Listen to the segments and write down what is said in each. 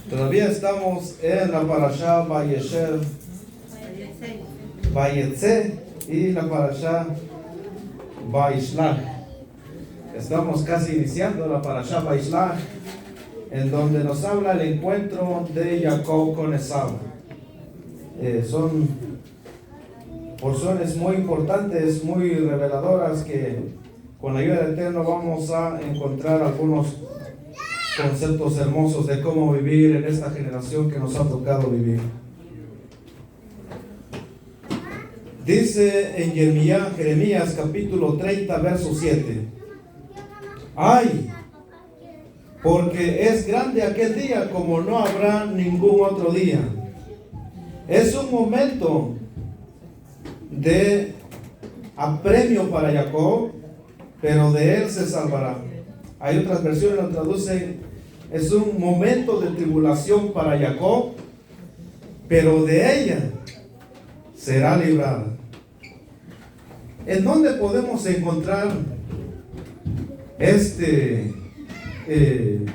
Todavía estamos en la parashá Vayetze y la parashá Vaishlach. Estamos casi iniciando la parashá Vaishlach, en donde nos habla el encuentro de Jacob con Esaú. Son porciones muy importantes, muy reveladoras, que con la ayuda del Eterno vamos a encontrar algunos conceptos hermosos de cómo vivir en esta generación que nos ha tocado vivir. Dice en Jeremías capítulo 30 verso 7: ¡ay! Porque es grande aquel día como no habrá ningún otro día. Es un momento de apremio para Jacob, pero de él se salvará. Hay otras versiones que lo traducen: es un momento de tribulación para Jacob, pero de ella será librada. ¿En dónde podemos encontrar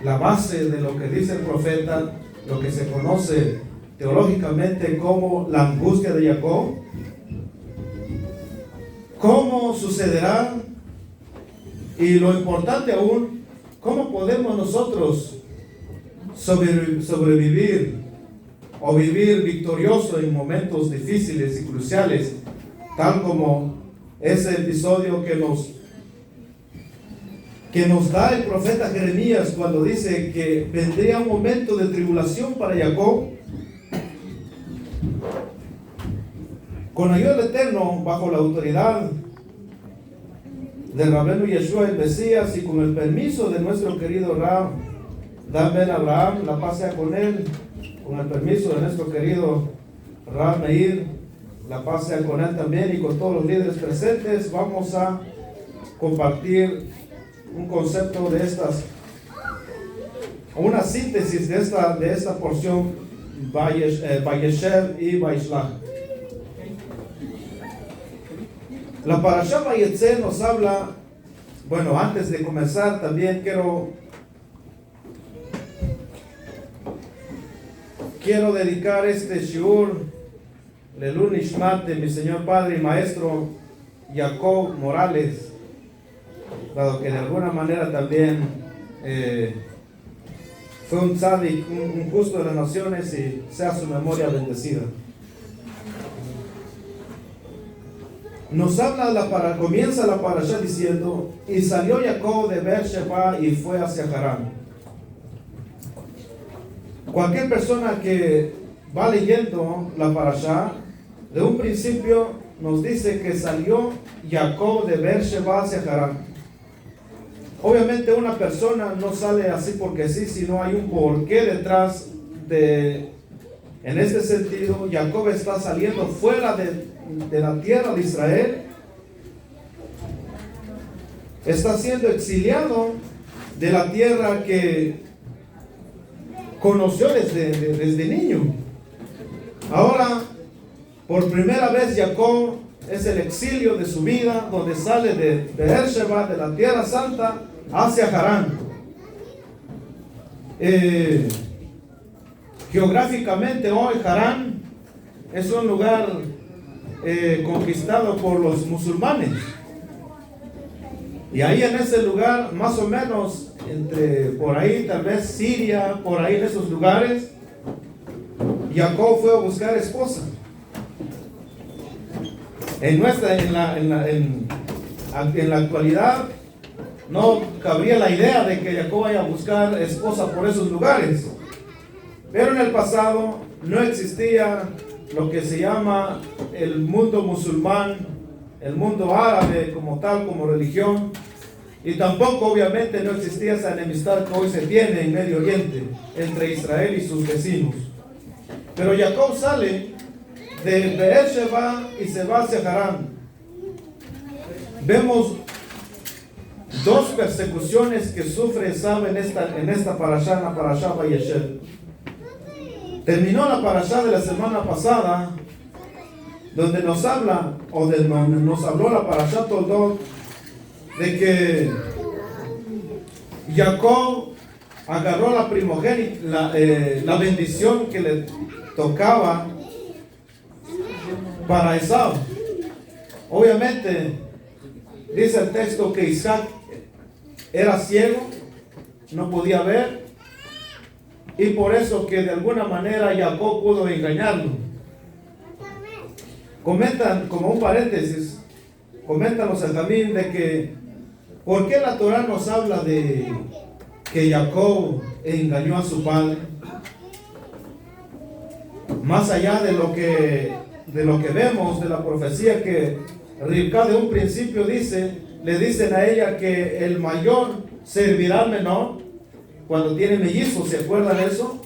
la base de lo que dice el profeta, lo que se conoce teológicamente como la angustia de Jacob? ¿Cómo sucederá? Y lo importante aún, ¿cómo podemos nosotros sobrevivir o vivir victorioso en momentos difíciles y cruciales, tal como ese episodio que nos da el profeta Jeremías cuando dice que vendría un momento de tribulación para Jacob? Con ayuda del Eterno, bajo la autoridad del Rabino Yeshua el Mesías y con el permiso de nuestro querido Rab Dan Ben Abraham, la paz sea con él, con el permiso de nuestro querido Rab Meir, la paz sea con él también, y con todos los líderes presentes, vamos a compartir un concepto de una síntesis de esta porción Vayeshev y Vaishlach. La parashá Vayetze nos habla, bueno, antes de comenzar también quiero dedicar este shiur Lelun Nishmat de mi señor padre y maestro Jacob Morales, dado que de alguna manera también fue un tzadik, un justo de las naciones, y sea su memoria bendecida. Comienza la parashá diciendo: y salió Jacob de Beersheba y fue hacia Harán. Cualquier persona que va leyendo la parashá, de un principio nos dice que salió Jacob de Beersheba hacia Harán. Obviamente una persona no sale así porque sí, sino hay un porqué detrás de. En este sentido, Jacob está saliendo fuera de la tierra de Israel, está siendo exiliado de la tierra que conoció desde niño. Ahora, por primera vez, Jacob es el exilio de su vida, donde sale de Beersheba, de la tierra santa, hacia Harán. Geográficamente hoy Harán es un lugar conquistado por los musulmanes, y ahí en ese lugar, más o menos por ahí tal vez Siria, por ahí en esos lugares, Jacob fue a buscar esposa. En la actualidad no cabría la idea de que Jacob vaya a buscar esposa por esos lugares, pero en el pasado no existía lo que se llama el mundo musulmán, el mundo árabe como tal, como religión, y tampoco obviamente no existía esa enemistad que hoy se tiene en Medio Oriente entre Israel y sus vecinos. Pero Jacob sale de Beersheba y se va hacia Harán. Vemos dos persecuciones que sufre Esau en esta parashá, en la parashá Vayeshev. Terminó la parashá de la semana pasada, donde nos habla, o de donde nos habló la parashá Toldot, de que Jacob agarró la primogénita, la bendición que le tocaba para Esau. Obviamente, dice el texto que Isaac era ciego, no podía ver, y por eso que de alguna manera Jacob pudo engañarlo. Comentan, como un paréntesis, comentan los Benjamín de que ¿por qué la Torah nos habla de que Jacob engañó a su padre? Más allá de lo que vemos de la profecía que Rivka de un principio le dicen a ella que el mayor servirá al menor cuando tiene mellizos, ¿se acuerdan de eso?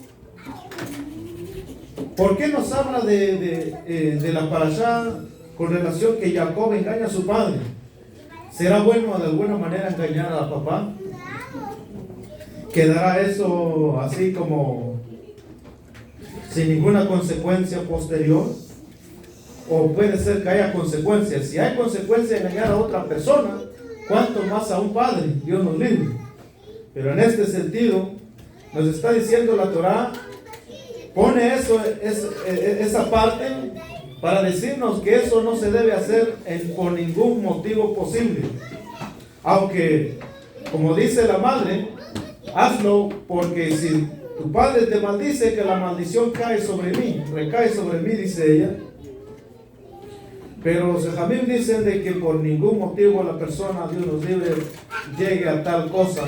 ¿Por qué nos habla de la parashá con relación que Jacob engaña a su padre? ¿Será bueno de alguna manera engañar a la papá? ¿Quedará eso así como sin ninguna consecuencia posterior? ¿O puede ser que haya consecuencias? Si hay consecuencias de engañar a otra persona, ¿cuánto más a un padre? Dios nos libre. Pero en este sentido, nos está diciendo la Torah, pone esa parte para decirnos que eso no se debe hacer por ningún motivo posible. Aunque, como dice la madre, hazlo porque si tu padre te maldice, que la maldición cae sobre mí, recae sobre mí, dice ella. Pero los Benjamín dicen de que por ningún motivo la persona, Dios nos libre, llegue a tal cosa,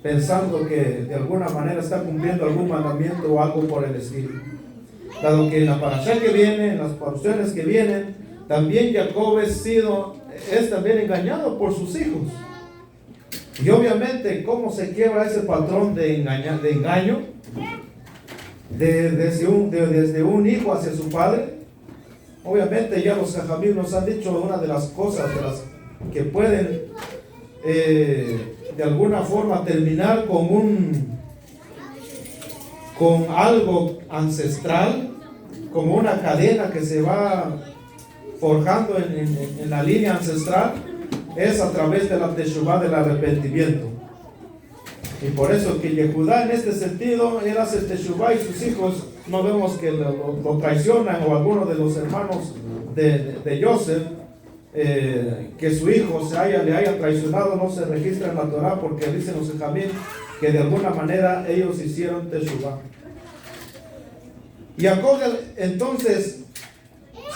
pensando que de alguna manera está cumpliendo algún mandamiento o algo por el estilo. Dado que en la parashá que viene, en las porciones que vienen, también Jacob es también engañado por sus hijos. Y obviamente, ¿cómo se quiebra ese patrón de engaño? Desde un hijo hacia su padre. Obviamente ya los Benjamín nos han dicho una de las cosas que pueden de alguna forma terminar con algo ancestral, como una cadena que se va forjando en la línea ancestral, es a través de la teshuvá, del arrepentimiento. Y por eso que Yehudá en este sentido, él hace teshuvá y sus hijos no vemos que lo traicionan, o alguno de los hermanos de Joseph, que su hijo le haya traicionado, no se registra en la Torah, porque dicen los Benjamín que de alguna manera ellos hicieron teshuvá. Jacob entonces,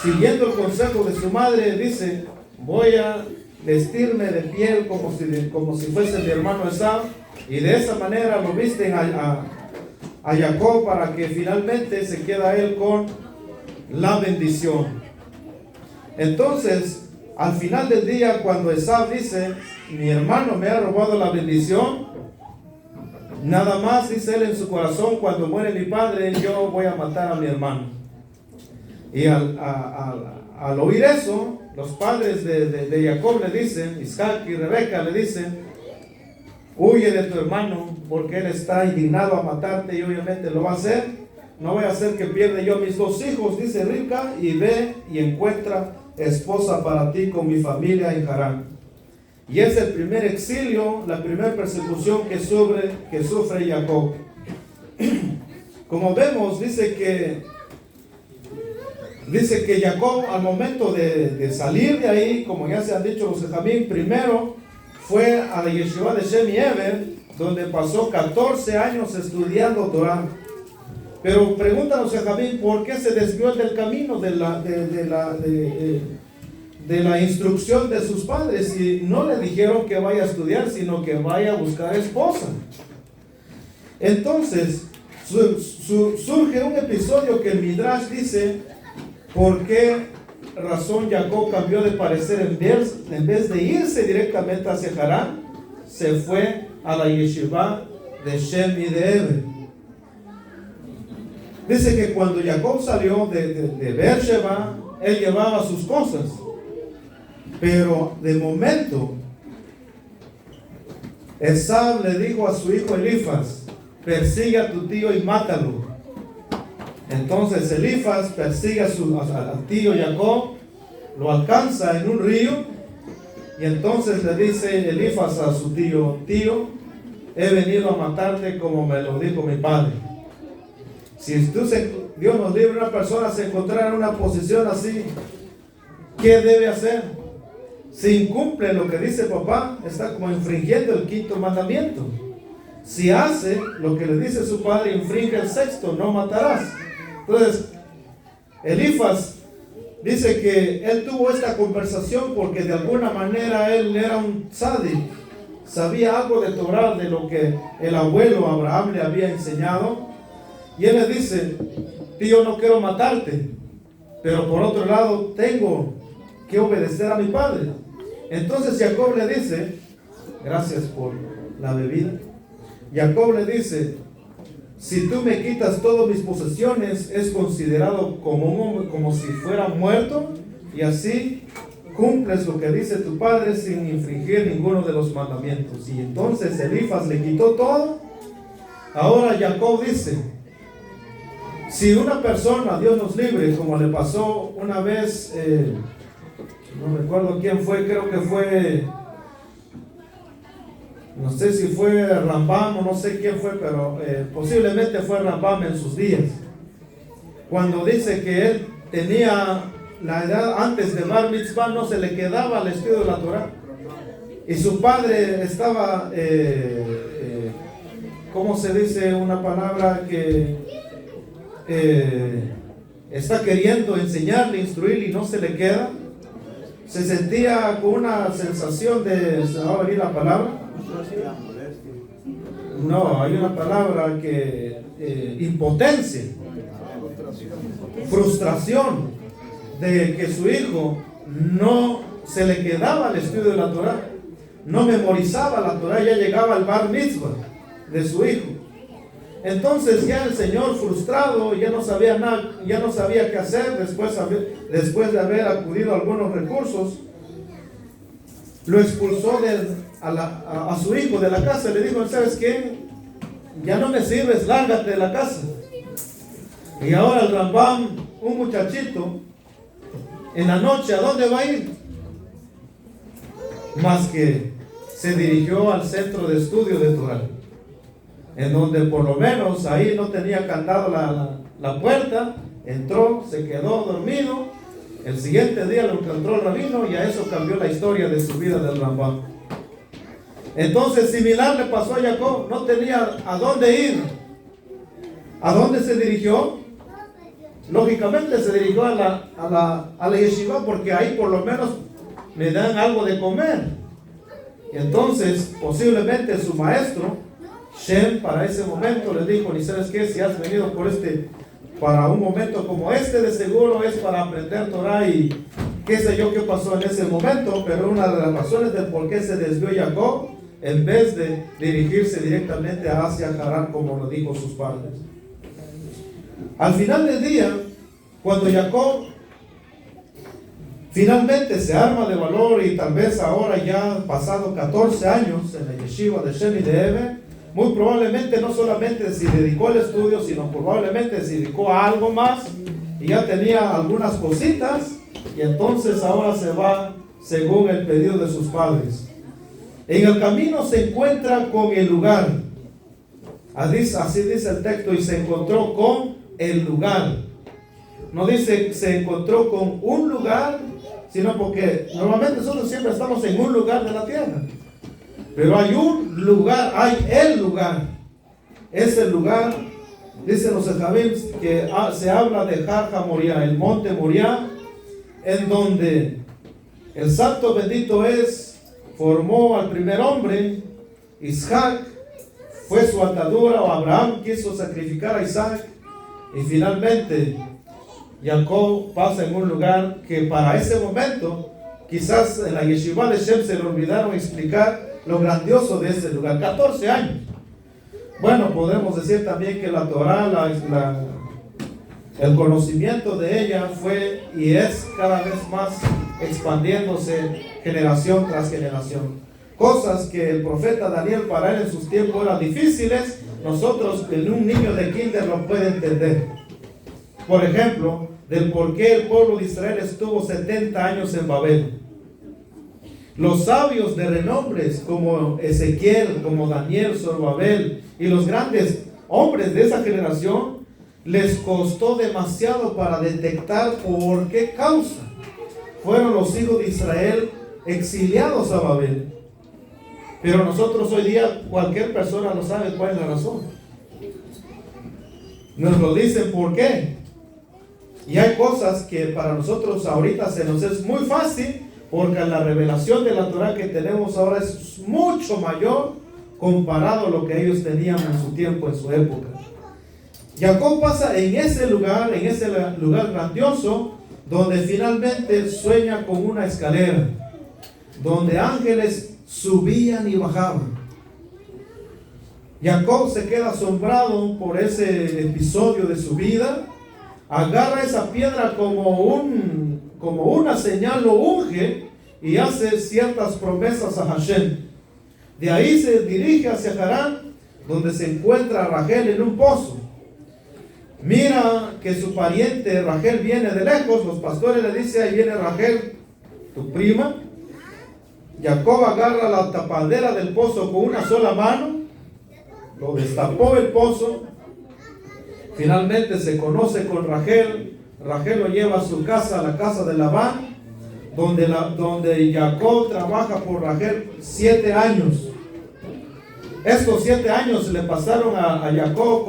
siguiendo el consejo de su madre, dice: voy a vestirme de piel como si fuese mi hermano Esau, y de esa manera lo visten a Jacob para que finalmente se queda él con la bendición. Entonces, al final del día, cuando Esau dice: mi hermano me ha robado la bendición, nada más dice él en su corazón: cuando muere mi padre, yo voy a matar a mi hermano. Y al oír eso, los padres de Jacob le dicen, Isaac y Rebeca le dicen: huye de tu hermano, porque él está indignado a matarte, y obviamente lo va a hacer. No voy a hacer que pierda yo mis dos hijos, dice Rivka, y ve y encuentra esposa para ti con mi familia en Harán. Y es el primer exilio, la primera persecución que sufre Jacob. Como vemos, dice que Jacob, al momento de salir de ahí, como ya se han dicho los Benjamín, primero fue a la yeshiva de Shem y Eber, donde pasó 14 años estudiando Torah. Pero preguntan los Benjamín, ¿por qué se desvió del camino de la instrucción de sus padres? Y no le dijeron que vaya a estudiar, sino que vaya a buscar esposa. Entonces surge un episodio que el Midrash dice: ¿por qué razón Jacob cambió de parecer? En vez de irse directamente hacia Harán, se fue a la yeshiva de Shem y de Eber. Dice que cuando Jacob salió de Beersheba, él llevaba sus cosas. Pero de momento, Esau le dijo a su hijo Elifaz: persigue a tu tío y mátalo. Entonces Elifaz persigue al tío Jacob, lo alcanza en un río, y entonces le dice Elifaz a su tío: tío, he venido a matarte como me lo dijo mi padre. Si Dios nos libre, una persona se encontrara en una posición así, ¿qué debe hacer? Si incumple lo que dice papá, está como infringiendo el 5º mandamiento. Si hace lo que le dice su padre, infringe el 6º: no matarás. Entonces, Elifaz dice que él tuvo esta conversación porque de alguna manera él era un tzaddik, sabía algo de Torah, de lo que el abuelo Abraham le había enseñado. Y él le dice: tío, no quiero matarte, pero por otro lado tengo que obedecer a mi padre. Entonces Jacob le dice, gracias por la bebida, Jacob le dice: si tú me quitas todas mis posesiones, es considerado como si fuera muerto, y así cumples lo que dice tu padre sin infringir ninguno de los mandamientos. Y entonces Elifaz le quitó todo. Ahora Jacob dice: si una persona, Dios nos libre, como le pasó una vez, no recuerdo quién fue, creo que fue, no sé si fue Rambam o no sé quién fue, pero posiblemente fue Rambam en sus días, cuando dice que él tenía la edad antes de Bar Mitzvah, no se le quedaba el estudio de la Torah, y su padre estaba, ¿cómo se dice una palabra que está queriendo enseñarle, instruirle y no se le queda? Se sentía con una sensación de, ¿se va a venir la palabra? No, hay una palabra que, impotencia, frustración de que su hijo no se le quedaba el estudio de la Torah, no memorizaba la Torah, ya llegaba al Bar Mitzvah de su hijo. Entonces ya el Señor, frustrado, ya no sabía nada, ya no sabía qué hacer después de haber acudido a algunos recursos, lo expulsó a su hijo de la casa. Le dijo: ¿sabes qué? Ya no me sirves, lárgate de la casa. Y ahora el Rambam, un muchachito, en la noche, ¿a dónde va a ir? Más que se dirigió al centro de estudio de Torah, en donde por lo menos ahí no tenía candado la puerta. Entró, se quedó dormido. El siguiente día lo encontró el rabino, y a eso cambió la historia de su vida del Rambam. Entonces, similar le pasó a Jacob, no tenía a dónde ir. ¿A dónde se dirigió? Lógicamente se dirigió a la yeshiva, porque ahí por lo menos me dan algo de comer. Y entonces, posiblemente su maestro Shem, para ese momento, le dijo: ¿y sabes qué? Si has venido para un momento como este, de seguro es para aprender Torah. Y qué sé yo qué pasó en ese momento, pero una de las razones del por qué se desvió Jacob, en vez de dirigirse directamente hacia Harán, como lo dijo sus padres. Al final del día, cuando Jacob finalmente se arma de valor, y tal vez ahora ya han pasado 14 años en la yeshiva de Shem y de Eve, muy probablemente no solamente se dedicó al estudio, sino probablemente se dedicó a algo más, y ya tenía algunas cositas, y entonces ahora se va según el pedido de sus padres. En el camino se encuentra con el lugar, así dice el texto, y se encontró con el lugar. No dice se encontró con un lugar, sino porque normalmente nosotros siempre estamos en un lugar de la tierra. Pero hay un lugar, hay el lugar. Ese lugar, dicen los Ejabim, que se habla de Har HaMoriah, el monte Moriah, en donde el santo bendito formó al primer hombre, Isaac, fue su atadura, o Abraham quiso sacrificar a Isaac, y finalmente Jacob pasa en un lugar que para ese momento, quizás en la yeshiva de Shem se le olvidaron explicar lo grandioso de ese lugar. 14 años. Bueno, podemos decir también que la Torah, El conocimiento de ella fue y es cada vez más expandiéndose generación tras generación. Cosas que el profeta Daniel para él en sus tiempos eran difíciles, nosotros en un niño de kinder lo puede entender. Por ejemplo, del por qué el pueblo de Israel estuvo 70 años en Babel. Los sabios de renombres como Ezequiel, como Daniel, Zorobabel y los grandes hombres de esa generación, les costó demasiado para detectar por qué causa fueron los hijos de Israel exiliados a Babel. Pero nosotros hoy día, cualquier persona lo sabe cuál es la razón. Nos lo dicen por qué. Y hay cosas que para nosotros ahorita se nos es muy fácil, porque la revelación de la Torah que tenemos ahora es mucho mayor comparado a lo que ellos tenían en su tiempo, en su época. Jacob pasa en ese lugar grandioso, donde finalmente sueña con una escalera, donde ángeles subían y bajaban. Jacob se queda asombrado por ese episodio de su vida, agarra esa piedra como una señal, lo unge y hace ciertas promesas a Hashem. De ahí se dirige hacia Harán, donde se encuentra Rachel en un pozo. Mira que su pariente Rachel viene de lejos. Los pastores le dicen: ahí viene Rachel, tu prima. Jacob agarra la tapadera del pozo con una sola mano, lo destapó el pozo. Finalmente se conoce con Rachel. Rachel lo lleva a su casa, a la casa de Labán, donde Jacob trabaja por Rachel 7 años. Estos 7 años le pasaron a Jacob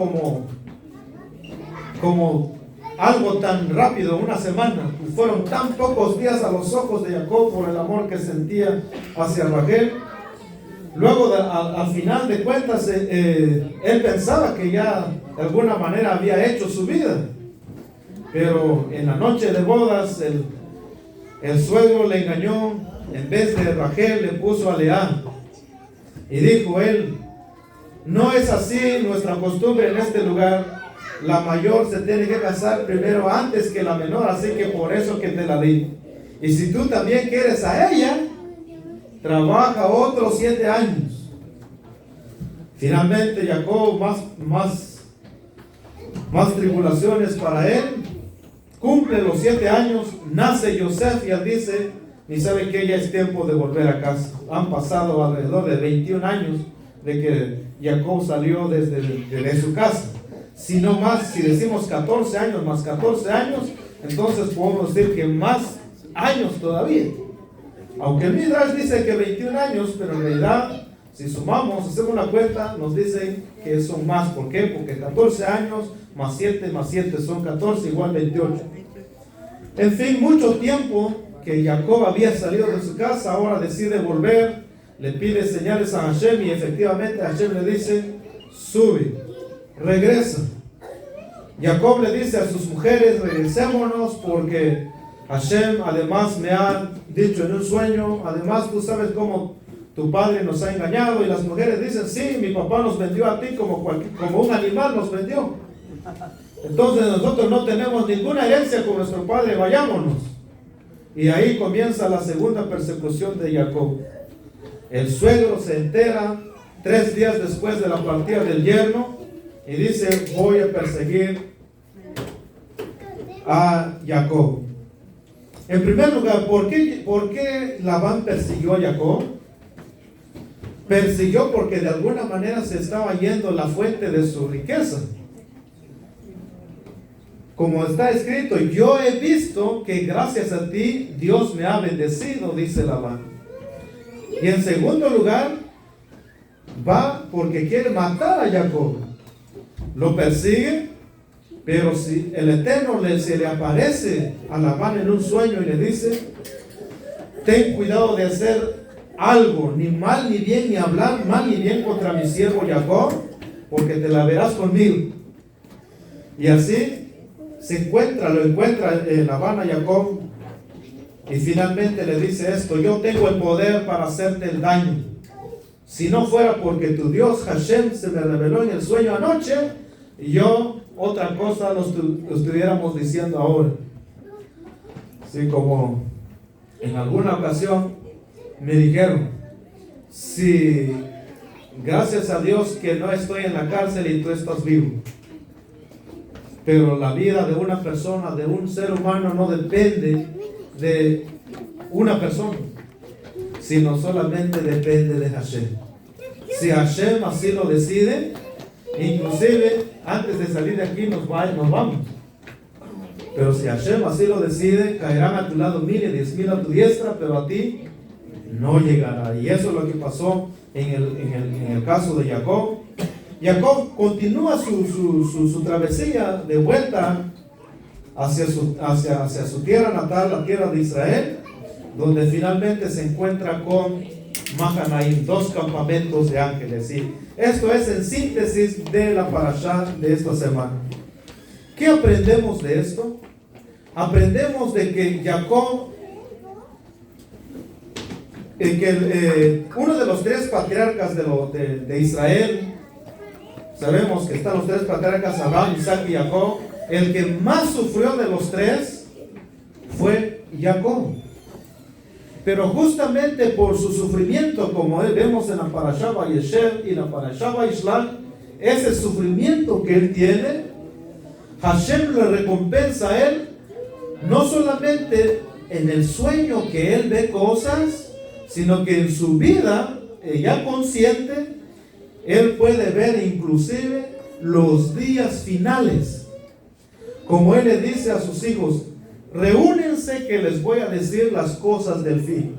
como algo tan rápido, una semana. Fueron tan pocos días a los ojos de Jacob por el amor que sentía hacia Rachel. Luego, al final de cuentas, él pensaba que ya de alguna manera había hecho su vida. Pero en la noche de bodas, el suegro le engañó. En vez de Rachel, le puso a Lea. Y dijo él: no es así nuestra costumbre en este lugar. La mayor se tiene que casar primero antes que la menor, así que por eso que te la di. Y si tú también quieres a ella, trabaja otros 7 años. Finalmente Jacob, más tribulaciones para él, cumple los 7 años, nace Yosef y él dice: y sabe que ya es tiempo de volver a casa. Han pasado alrededor de 21 años de que Jacob salió desde su casa. Si no más, si decimos 14 años más 14 años, entonces podemos decir que más años todavía. Aunque el Midrash dice que 21 años, pero en realidad, si sumamos, hacemos una cuenta, nos dicen que son más. ¿Por qué? Porque 14 años más 7 son 14, igual 28. En fin, mucho tiempo que Jacob había salido de su casa, ahora decide volver, le pide señales a Hashem y efectivamente Hashem le dice: sube, regresa. Jacob le dice a sus mujeres: regresémonos porque Hashem además me ha dicho en un sueño, además tú sabes cómo tu padre nos ha engañado. Y las mujeres dicen: sí, mi papá nos vendió a ti como un animal nos vendió. Entonces nosotros no tenemos ninguna herencia con nuestro padre, vayámonos. Y ahí comienza la segunda persecución de Jacob. El suegro se entera 3 días después de la partida del yerno y dice: voy a perseguir a Jacob. En primer lugar, ¿por qué Labán persiguió a Jacob? Persiguió porque de alguna manera se estaba yendo la fuente de su riqueza. Como está escrito: yo he visto que gracias a ti Dios me ha bendecido, dice Labán. Y en segundo lugar, va porque quiere matar a Jacob. Lo persigue, pero si el Eterno se le aparece a Labán en un sueño y le dice: ten cuidado de hacer algo, ni mal ni bien, ni hablar mal ni bien contra mi siervo Jacob, porque te la verás conmigo. Y así lo encuentra Labán a Jacob, y finalmente le dice esto: yo tengo el poder para hacerte el daño. Si no fuera porque tu Dios Hashem se me reveló en el sueño anoche, yo otra cosa lo estuviéramos diciendo ahora. Así como en alguna ocasión me dijeron, si gracias a Dios que no estoy en la cárcel y tú estás vivo. Pero la vida de una persona, de un ser humano, no depende de una persona, sino solamente depende de Hashem. Si Hashem así lo decide, inclusive antes de salir de aquí nos vamos. Pero si Hashem así lo decide, caerán a tu lado 1000 y 10,000 a tu diestra, pero a ti no llegará. Y eso es lo que pasó en el caso de Jacob. Jacob continúa su travesía de vuelta hacia su tierra natal, la tierra de Israel, donde finalmente se encuentra con Mahanaim, 2 campamentos de ángeles. Y esto es en síntesis de la parashá de esta semana. ¿Qué aprendemos de esto? Aprendemos de que Jacob, uno de los 3 patriarcas de Israel, sabemos que están los 3 patriarcas, Abraham, Isaac y Jacob. El que más sufrió de los 3 fue Jacob. Pero justamente por su sufrimiento, como vemos en la parashá Vayeshev y la parashá Vayishlach, ese sufrimiento que él tiene, Hashem le recompensa a él, no solamente en el sueño que él ve cosas, sino que en su vida, ya consciente, él puede ver inclusive los días finales. Como él le dice a sus hijos, reúnense que les voy a decir las cosas del fin.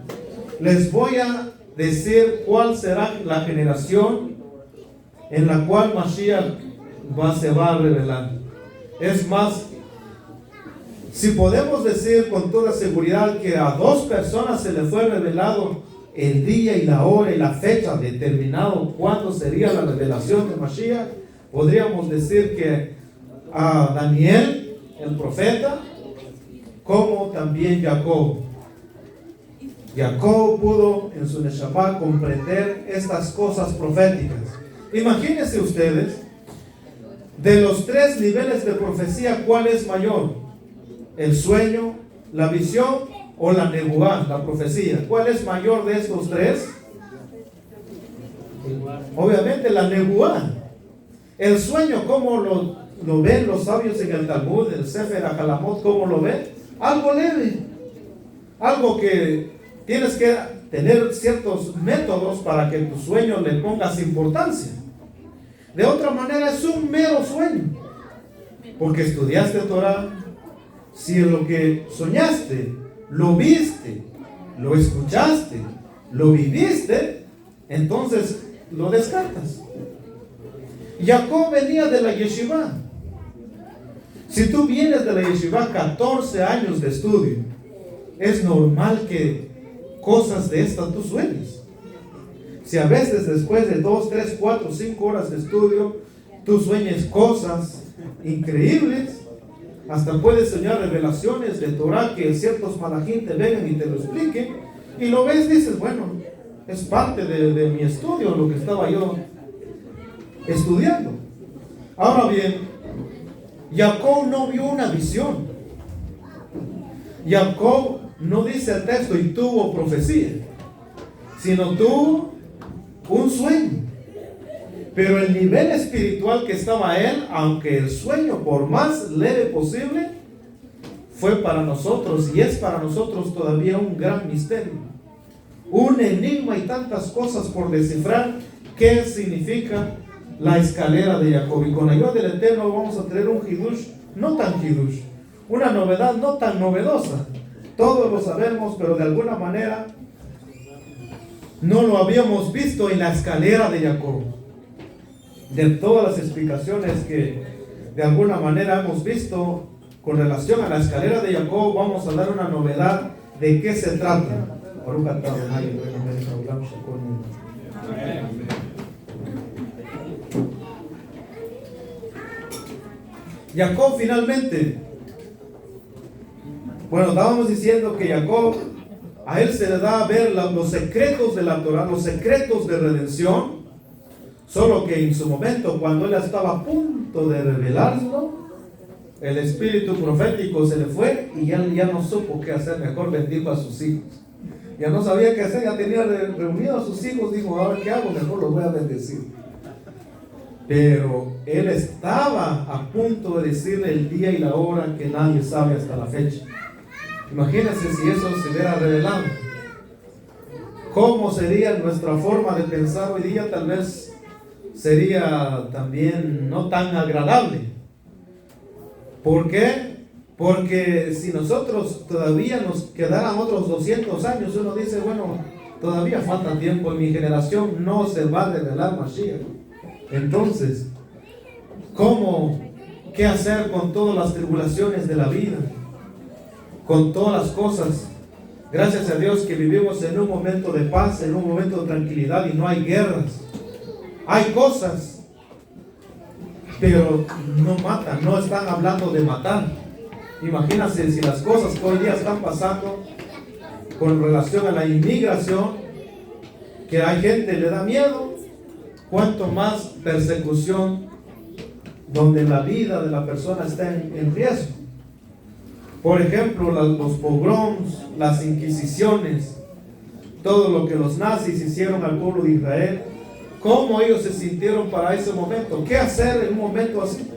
Les voy a decir cuál será la generación en la cual Mashiach se va a revelar. Es más, si podemos decir con toda seguridad que a 2 personas se les fue revelado el día y la hora y la fecha determinado cuándo sería la revelación de Mashiach, podríamos decir que a Daniel, el profeta, como también Jacob. Jacob pudo en su Neshama comprender estas cosas proféticas. Imagínense ustedes, de los 3 niveles de profecía, ¿cuál es mayor? ¿El sueño, la visión o la nebuá, la profecía? ¿Cuál es mayor de estos 3? Obviamente la nebuá. El sueño, ¿cómo lo ven los sabios en el Talmud, el Sefer HaKalamot? ¿Cómo lo ven? Algo leve, algo que tienes que tener ciertos métodos para que tu sueño le pongas importancia. De otra manera es un mero sueño, porque estudiaste Torah. Si lo que soñaste, lo viste, lo escuchaste, lo viviste, entonces lo descartas. Jacob venía de la yeshiva. Si tú vienes de la yeshiva 14 años de estudio, es normal que cosas de estas tú sueñes. Si a veces después de 2, 3, 4, 5 horas de estudio, tú sueñes cosas increíbles, hasta puedes soñar revelaciones de Torah que ciertos malajín te vengan y te lo expliquen, y lo ves, dices, bueno, es parte de mi estudio, lo que estaba yo estudiando. Ahora bien, Jacob no vio una visión. Jacob no dice el texto y tuvo profecía, sino tuvo un sueño. Pero el nivel espiritual que estaba él, aunque el sueño por más leve posible, fue para nosotros y es para nosotros todavía un gran misterio, un enigma y tantas cosas por descifrar. ¿Qué significa la escalera de Jacob? Y con la ayuda del Eterno vamos a traer un hidush, no tan hidush, una novedad no tan novedosa. Todos lo sabemos, pero de alguna manera no lo habíamos visto en la escalera de Jacob. De todas las explicaciones que de alguna manera hemos visto con relación a la escalera de Jacob, vamos a dar una novedad de qué se trata. Jacob finalmente, bueno, estábamos diciendo que Jacob, a él se le da a ver los secretos de la Torah, los secretos de redención. Solo que en su momento, cuando él estaba a punto de revelarlo, el espíritu profético se le fue y ya no supo qué hacer. Mejor bendijo a sus hijos. Ya no sabía qué hacer, ya tenía reunido a sus hijos. Dijo, ahora qué hago, mejor los voy a bendecir. Pero él estaba a punto de decirle el día y la hora que nadie sabe hasta la fecha. Imagínense si eso se hubiera revelado. ¿Cómo sería nuestra forma de pensar hoy día? Tal vez sería también no tan agradable. ¿Por qué? Porque si nosotros todavía nos quedaran otros 200 años, uno dice, bueno, todavía falta tiempo, en mi generación no se va a revelar Mashiach. Entonces, ¿qué hacer con todas las tribulaciones de la vida? Con todas las cosas. Gracias a Dios que vivimos en un momento de paz, en un momento de tranquilidad y no hay guerras. Hay cosas, pero no matan, no están hablando de matar. Imagínense si las cosas que hoy día están pasando con relación a la inmigración, que hay gente le da miedo, cuanto más persecución donde la vida de la persona está en riesgo. Por ejemplo, los pogroms, las inquisiciones, todo lo que los nazis hicieron al pueblo de Israel. ¿Cómo ellos se sintieron para ese momento? ¿Qué hacer en un momento así?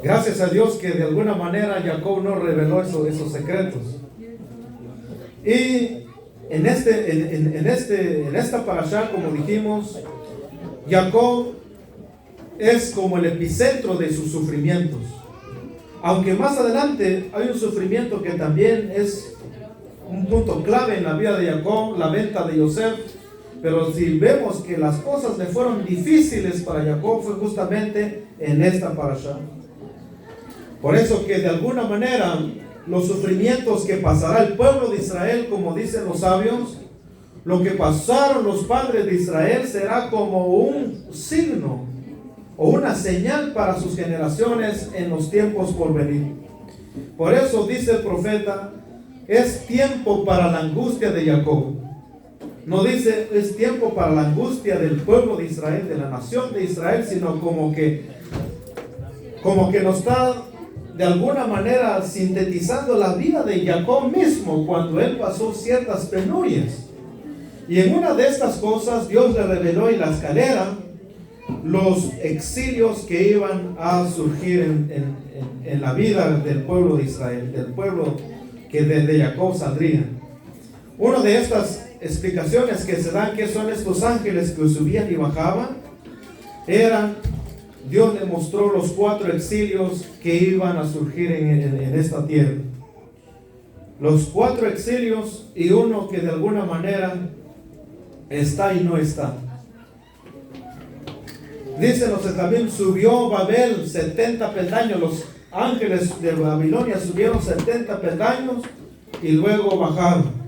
Gracias a Dios que de alguna manera Jacob no reveló esos secretos. Y en esta parashá, como dijimos, Jacob es como el epicentro de sus sufrimientos. Aunque más adelante hay un sufrimiento que también es un punto clave en la vida de Jacob, la venta de Yosef. Pero si vemos que las cosas le fueron difíciles para Jacob, fue justamente en esta parashá. Por eso que de alguna manera los sufrimientos que pasará el pueblo de Israel, como dicen los sabios, lo que pasaron los padres de Israel será como un signo o una señal para sus generaciones en los tiempos por venir. Por eso dice el profeta, es tiempo para la angustia de Jacob. No dice es tiempo para la angustia del pueblo de Israel, de la nación de Israel, sino como que nos está de alguna manera sintetizando la vida de Jacob mismo cuando él pasó ciertas penurias. Y en una de estas cosas Dios le reveló en la escalera los exilios que iban a surgir en la vida del pueblo de Israel, del pueblo que de Jacob saldría. Una de estas explicaciones que se dan que son estos ángeles que subían y bajaban, Dios le mostró los 4 exilios que iban a surgir en esta tierra. Los 4 exilios y uno que de alguna manera está y no está. Dicen los que también subió Babel 70 peldaños. Los ángeles de Babilonia subieron 70 peldaños y luego bajaron.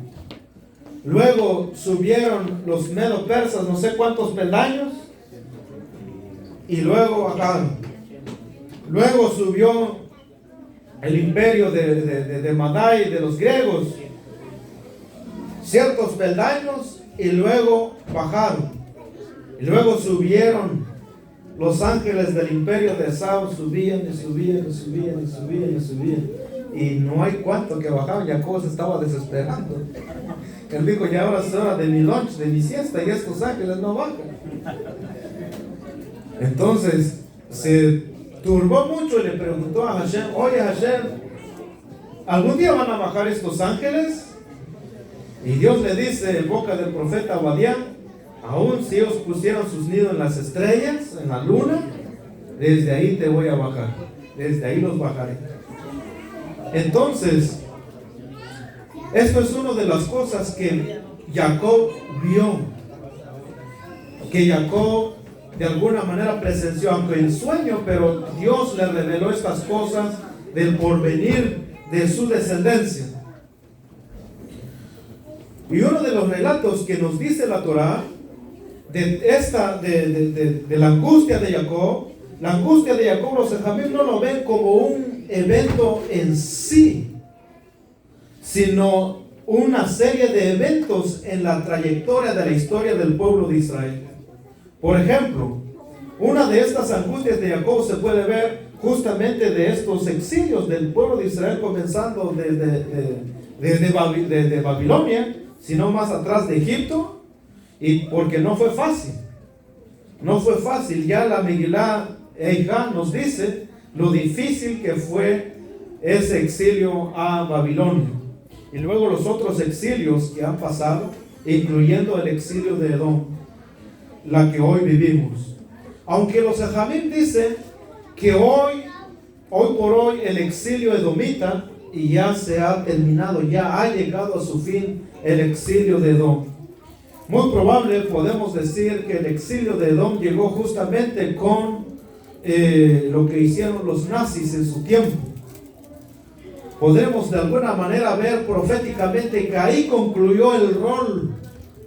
Luego subieron los medo-persas no sé cuántos peldaños y luego bajaron. Luego subió el imperio de Madai, de los griegos, ciertos peldaños y luego bajaron. Y luego subieron los ángeles del imperio de Esau, subían y subían y subían y subían y subían. Y no hay cuánto que bajaban. Jacob se estaba desesperando. Él dijo, ya ahora es hora de mi lunch, de mi siesta, y estos ángeles no bajan. Entonces se turbó mucho y le preguntó a Hashem, oye Hashem, ¿algún día van a bajar estos ángeles? Y Dios le dice en boca del profeta Obadiah, aún si ellos pusieron sus nidos en las estrellas, en la luna, desde ahí te voy a bajar, desde ahí los bajaré. Entonces, esto es una de las cosas que Jacob vio, que Jacob de alguna manera presenció, aunque en sueño, pero Dios le reveló estas cosas del porvenir de su descendencia. Y uno de los relatos que nos dice la Torá de la angustia de Jacob, la angustia de Jacob, los Benjamín no lo ven como un evento en sí, sino una serie de eventos en la trayectoria de la historia del pueblo de Israel. Por ejemplo, una de estas angustias de Jacob se puede ver justamente de estos exilios del pueblo de Israel, comenzando desde Babilonia, sino más atrás de Egipto, y porque no fue fácil. No fue fácil. Ya la Megilá Eijá nos dice lo difícil que fue ese exilio a Babilonia. Y luego los otros exilios que han pasado, incluyendo el exilio de Edom, la que hoy vivimos. Aunque los Jajamim dicen que hoy por hoy el exilio edomita y ya se ha terminado, ya ha llegado a su fin el exilio de Edom. Muy probable podemos decir que el exilio de Edom llegó justamente con lo que hicieron los nazis en su tiempo. Podemos de alguna manera ver proféticamente que ahí concluyó el rol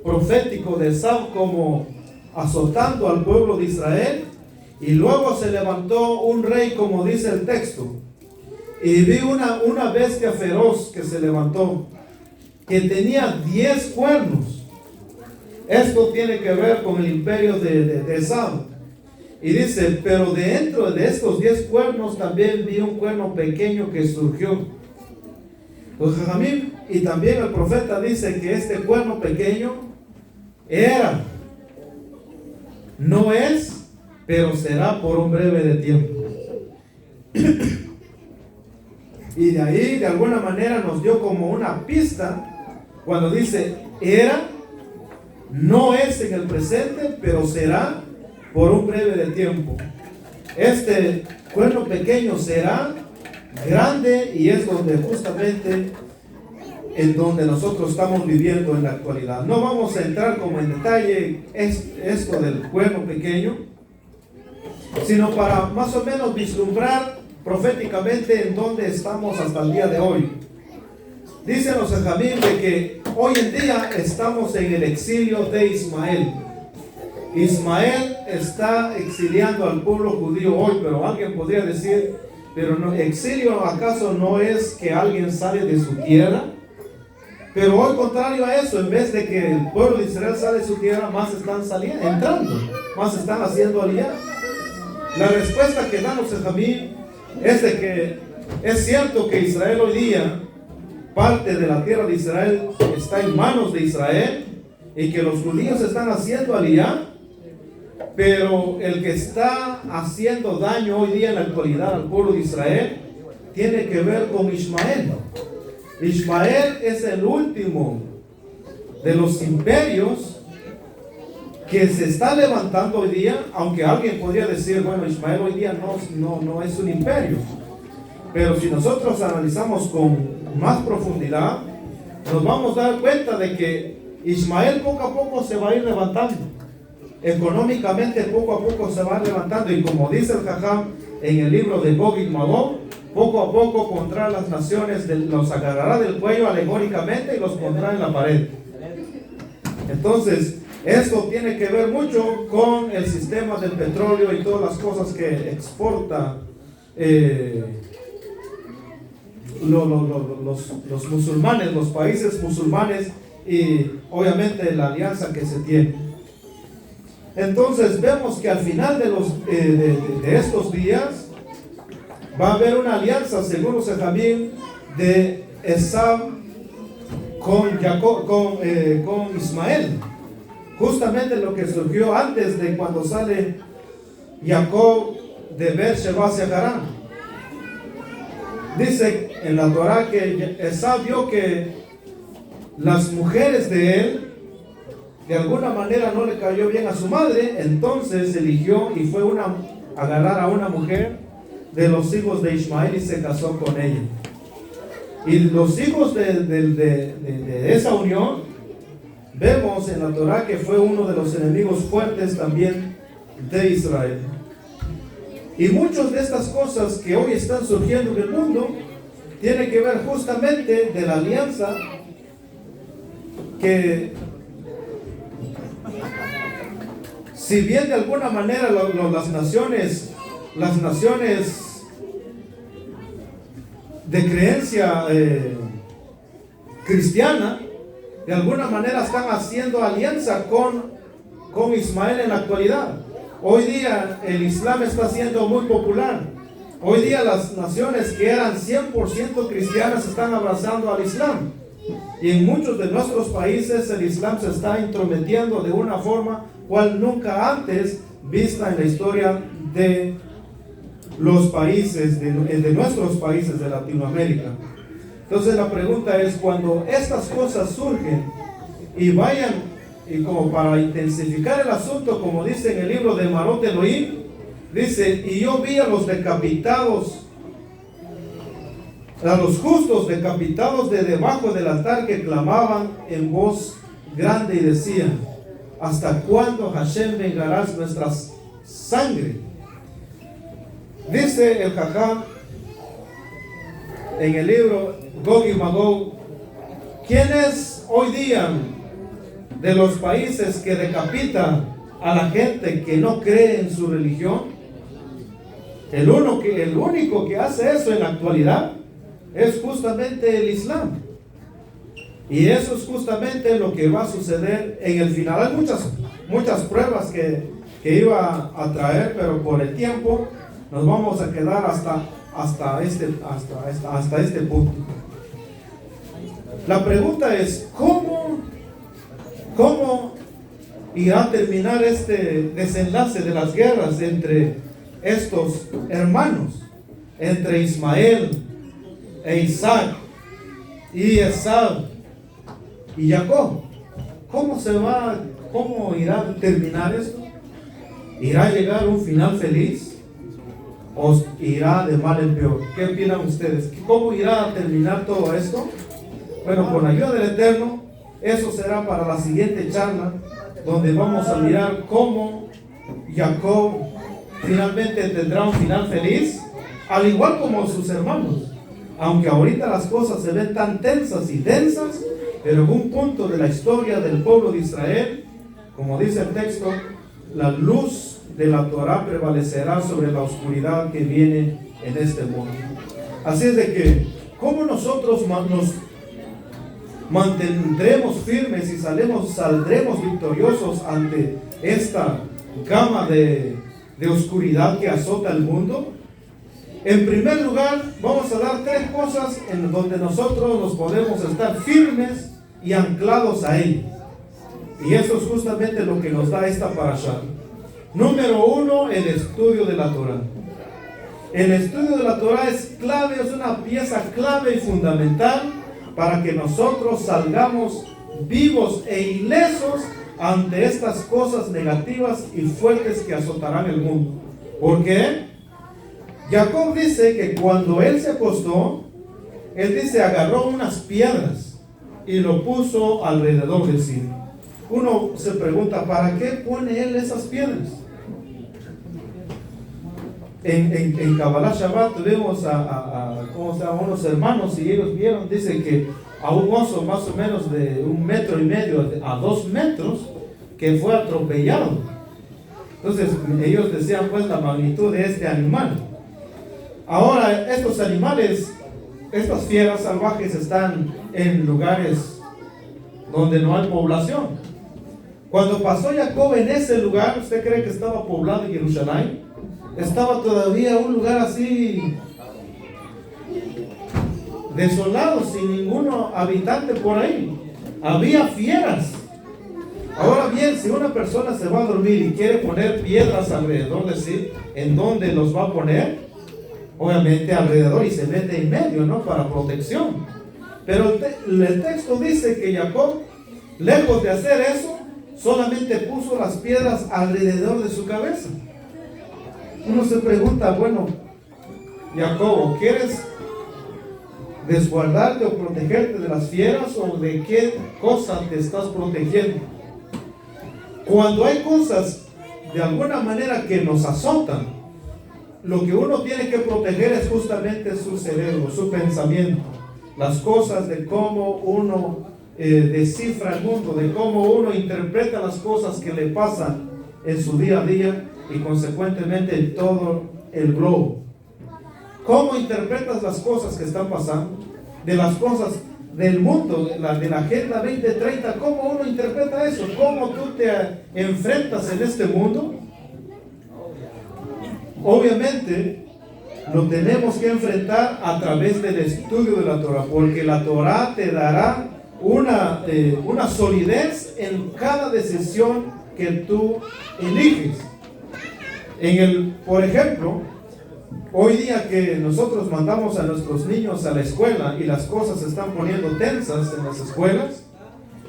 profético de Esau como azotando al pueblo de Israel, y luego se levantó un rey, como dice el texto, y vi una bestia feroz que se levantó, que tenía 10 cuernos. Esto tiene que ver con el imperio de Esau. Y dice, pero dentro de estos 10 cuernos también vi un cuerno pequeño que surgió. Los Jajamim y también el profeta dice que este cuerno pequeño no es, pero será por un breve de tiempo. Y de ahí de alguna manera nos dio como una pista cuando dice no es en el presente, pero será por un breve de tiempo. Este cuerno pequeño será grande, y es donde justamente en donde nosotros estamos viviendo en la actualidad. No vamos a entrar como en detalle esto del cuerno pequeño, sino para más o menos vislumbrar proféticamente en donde estamos hasta el día de hoy. Dicen los Jajamim de que hoy en día estamos en el exilio de Ismael. Ismael está exiliando al pueblo judío hoy, pero alguien podría decir, pero no, ¿exilio acaso no es que alguien sale de su tierra? Pero hoy, contrario a eso, en vez de que el pueblo de Israel sale de su tierra, más están entrando, más están haciendo aliyá. La respuesta que damos en Jajamim es de que es cierto que Israel hoy día, parte de la tierra de Israel está en manos de Israel, y que los judíos están haciendo aliyá, pero el que está haciendo daño hoy día en la actualidad al pueblo de Israel tiene que ver con Ismael. Ismael es el último de los imperios que se está levantando hoy día, aunque alguien podría decir, bueno, Ismael hoy día no es un imperio. Pero si nosotros analizamos con más profundidad, nos vamos a dar cuenta de que Ismael poco a poco se va a ir levantando. Económicamente poco a poco se va levantando, y como dice el Jajam en el libro de Gog y Magog, poco a poco pondrá las naciones, los agarrará del cuello alegóricamente y los pondrá en la pared. Entonces, esto tiene que ver mucho con el sistema del petróleo y todas las cosas que exporta los musulmanes, los países musulmanes, y obviamente la alianza que se tiene. Entonces vemos que al final de estos días va a haber una alianza, según los Jajamim, de Esau con Ismael. Justamente lo que surgió antes de cuando sale Jacob de Beersheba hacia Harán. Dice en la Torah que Esau vio que las mujeres de él de alguna manera no le cayó bien a su madre, entonces eligió y fue a agarrar a una mujer de los hijos de Ismael y se casó con ella. Y los hijos de esa unión, vemos en la Torah que fue uno de los enemigos fuertes también de Israel. Y muchas de estas cosas que hoy están surgiendo en el mundo tienen que ver justamente de la alianza que, si bien de alguna manera las naciones de creencia cristiana, de alguna manera están haciendo alianza con Ismael en la actualidad. Hoy día el Islam está siendo muy popular. Hoy día las naciones que eran 100% cristianas están abrazando al Islam. Y en muchos de nuestros países el Islam se está intrometiendo de una forma cual nunca antes vista en la historia de los países, de nuestros países de Latinoamérica. Entonces la pregunta es, cuando estas cosas surgen y vayan, y como para intensificar el asunto, como dice en el libro de Marot Elohim, dice: y yo vi a los decapitados, a los justos decapitados de debajo del altar, que clamaban en voz grande y decían: ¿hasta cuándo, Hashem, vengarás nuestra sangre? Dice el Jajam en el libro Gog y Magog: ¿quién es hoy día de los países que decapita a la gente que no cree en su religión? El único que hace eso en la actualidad es justamente el Islam. Y eso es justamente lo que va a suceder en el final. Hay muchas pruebas que iba a traer, pero por el tiempo nos vamos a quedar hasta este punto. La pregunta es, ¿cómo irá a terminar este desenlace de las guerras entre estos hermanos, entre Ismael e Isaac y Esau y Jacob? ¿Cómo irá a terminar esto? ¿Irá a llegar un final feliz o irá de mal en peor? ¿Qué opinan ustedes? ¿Cómo irá a terminar todo esto? Bueno, con la ayuda del Eterno, eso será para la siguiente charla, donde vamos a mirar cómo Jacob finalmente tendrá un final feliz, al igual como sus hermanos. Aunque ahorita las cosas se ven tan tensas y densas, pero en un punto de la historia del pueblo de Israel, como dice el texto, la luz de la Torah prevalecerá sobre la oscuridad que viene en este mundo. Así es de que, ¿cómo nosotros nos mantendremos firmes y saldremos victoriosos ante esta gama de oscuridad que azota el mundo? En primer lugar, vamos a dar 3 cosas en donde nosotros nos podemos estar firmes y anclados a él. Y eso es justamente lo que nos da esta parashá. Número 1, el estudio de la Torah. El estudio de la Torah es clave, es una pieza clave y fundamental para que nosotros salgamos vivos e ilesos ante estas cosas negativas y fuertes que azotarán el mundo. ¿Por qué? Jacob dice que cuando él se acostó, él dice, agarró unas piedras y lo puso alrededor de sí. Uno se pregunta, ¿para qué pone él esas piedras? En Kabbalah Shabbat tuvimos a unos hermanos, y ellos vieron, dice que a un oso más o menos de 1,5 metros a 2 metros, que fue atropellado. Entonces ellos decían pues la magnitud de este animal. Ahora estos animales, estas fieras salvajes, están en lugares donde no hay población. Cuando pasó Jacob en ese lugar, ¿usted cree que estaba poblado Jerusalén? Estaba todavía un lugar así desolado, sin ningún habitante por ahí. Había fieras. Ahora bien, si una persona se va a dormir y quiere poner piedras alrededor de sí, ¿en dónde los va a poner? Obviamente alrededor, y se mete en medio, ¿no? Para protección. Pero el texto dice que Jacob, lejos de hacer eso, solamente puso las piedras alrededor de su cabeza. Uno se pregunta, bueno, Jacob, ¿quieres desguardarte o protegerte de las fieras, o de qué cosa te estás protegiendo? Cuando hay cosas de alguna manera que nos azotan, lo que uno tiene que proteger es justamente su cerebro, su pensamiento, las cosas de cómo uno descifra el mundo, de cómo uno interpreta las cosas que le pasan en su día a día y consecuentemente en todo el globo. ¿Cómo interpretas las cosas que están pasando? De las cosas del mundo, de la Agenda 2030, ¿cómo uno interpreta eso? ¿Cómo tú te enfrentas en este mundo? Obviamente, lo tenemos que enfrentar a través del estudio de la Torah, porque la Torah te dará una solidez en cada decisión que tú eliges. Por ejemplo, hoy día que nosotros mandamos a nuestros niños a la escuela y las cosas se están poniendo tensas en las escuelas,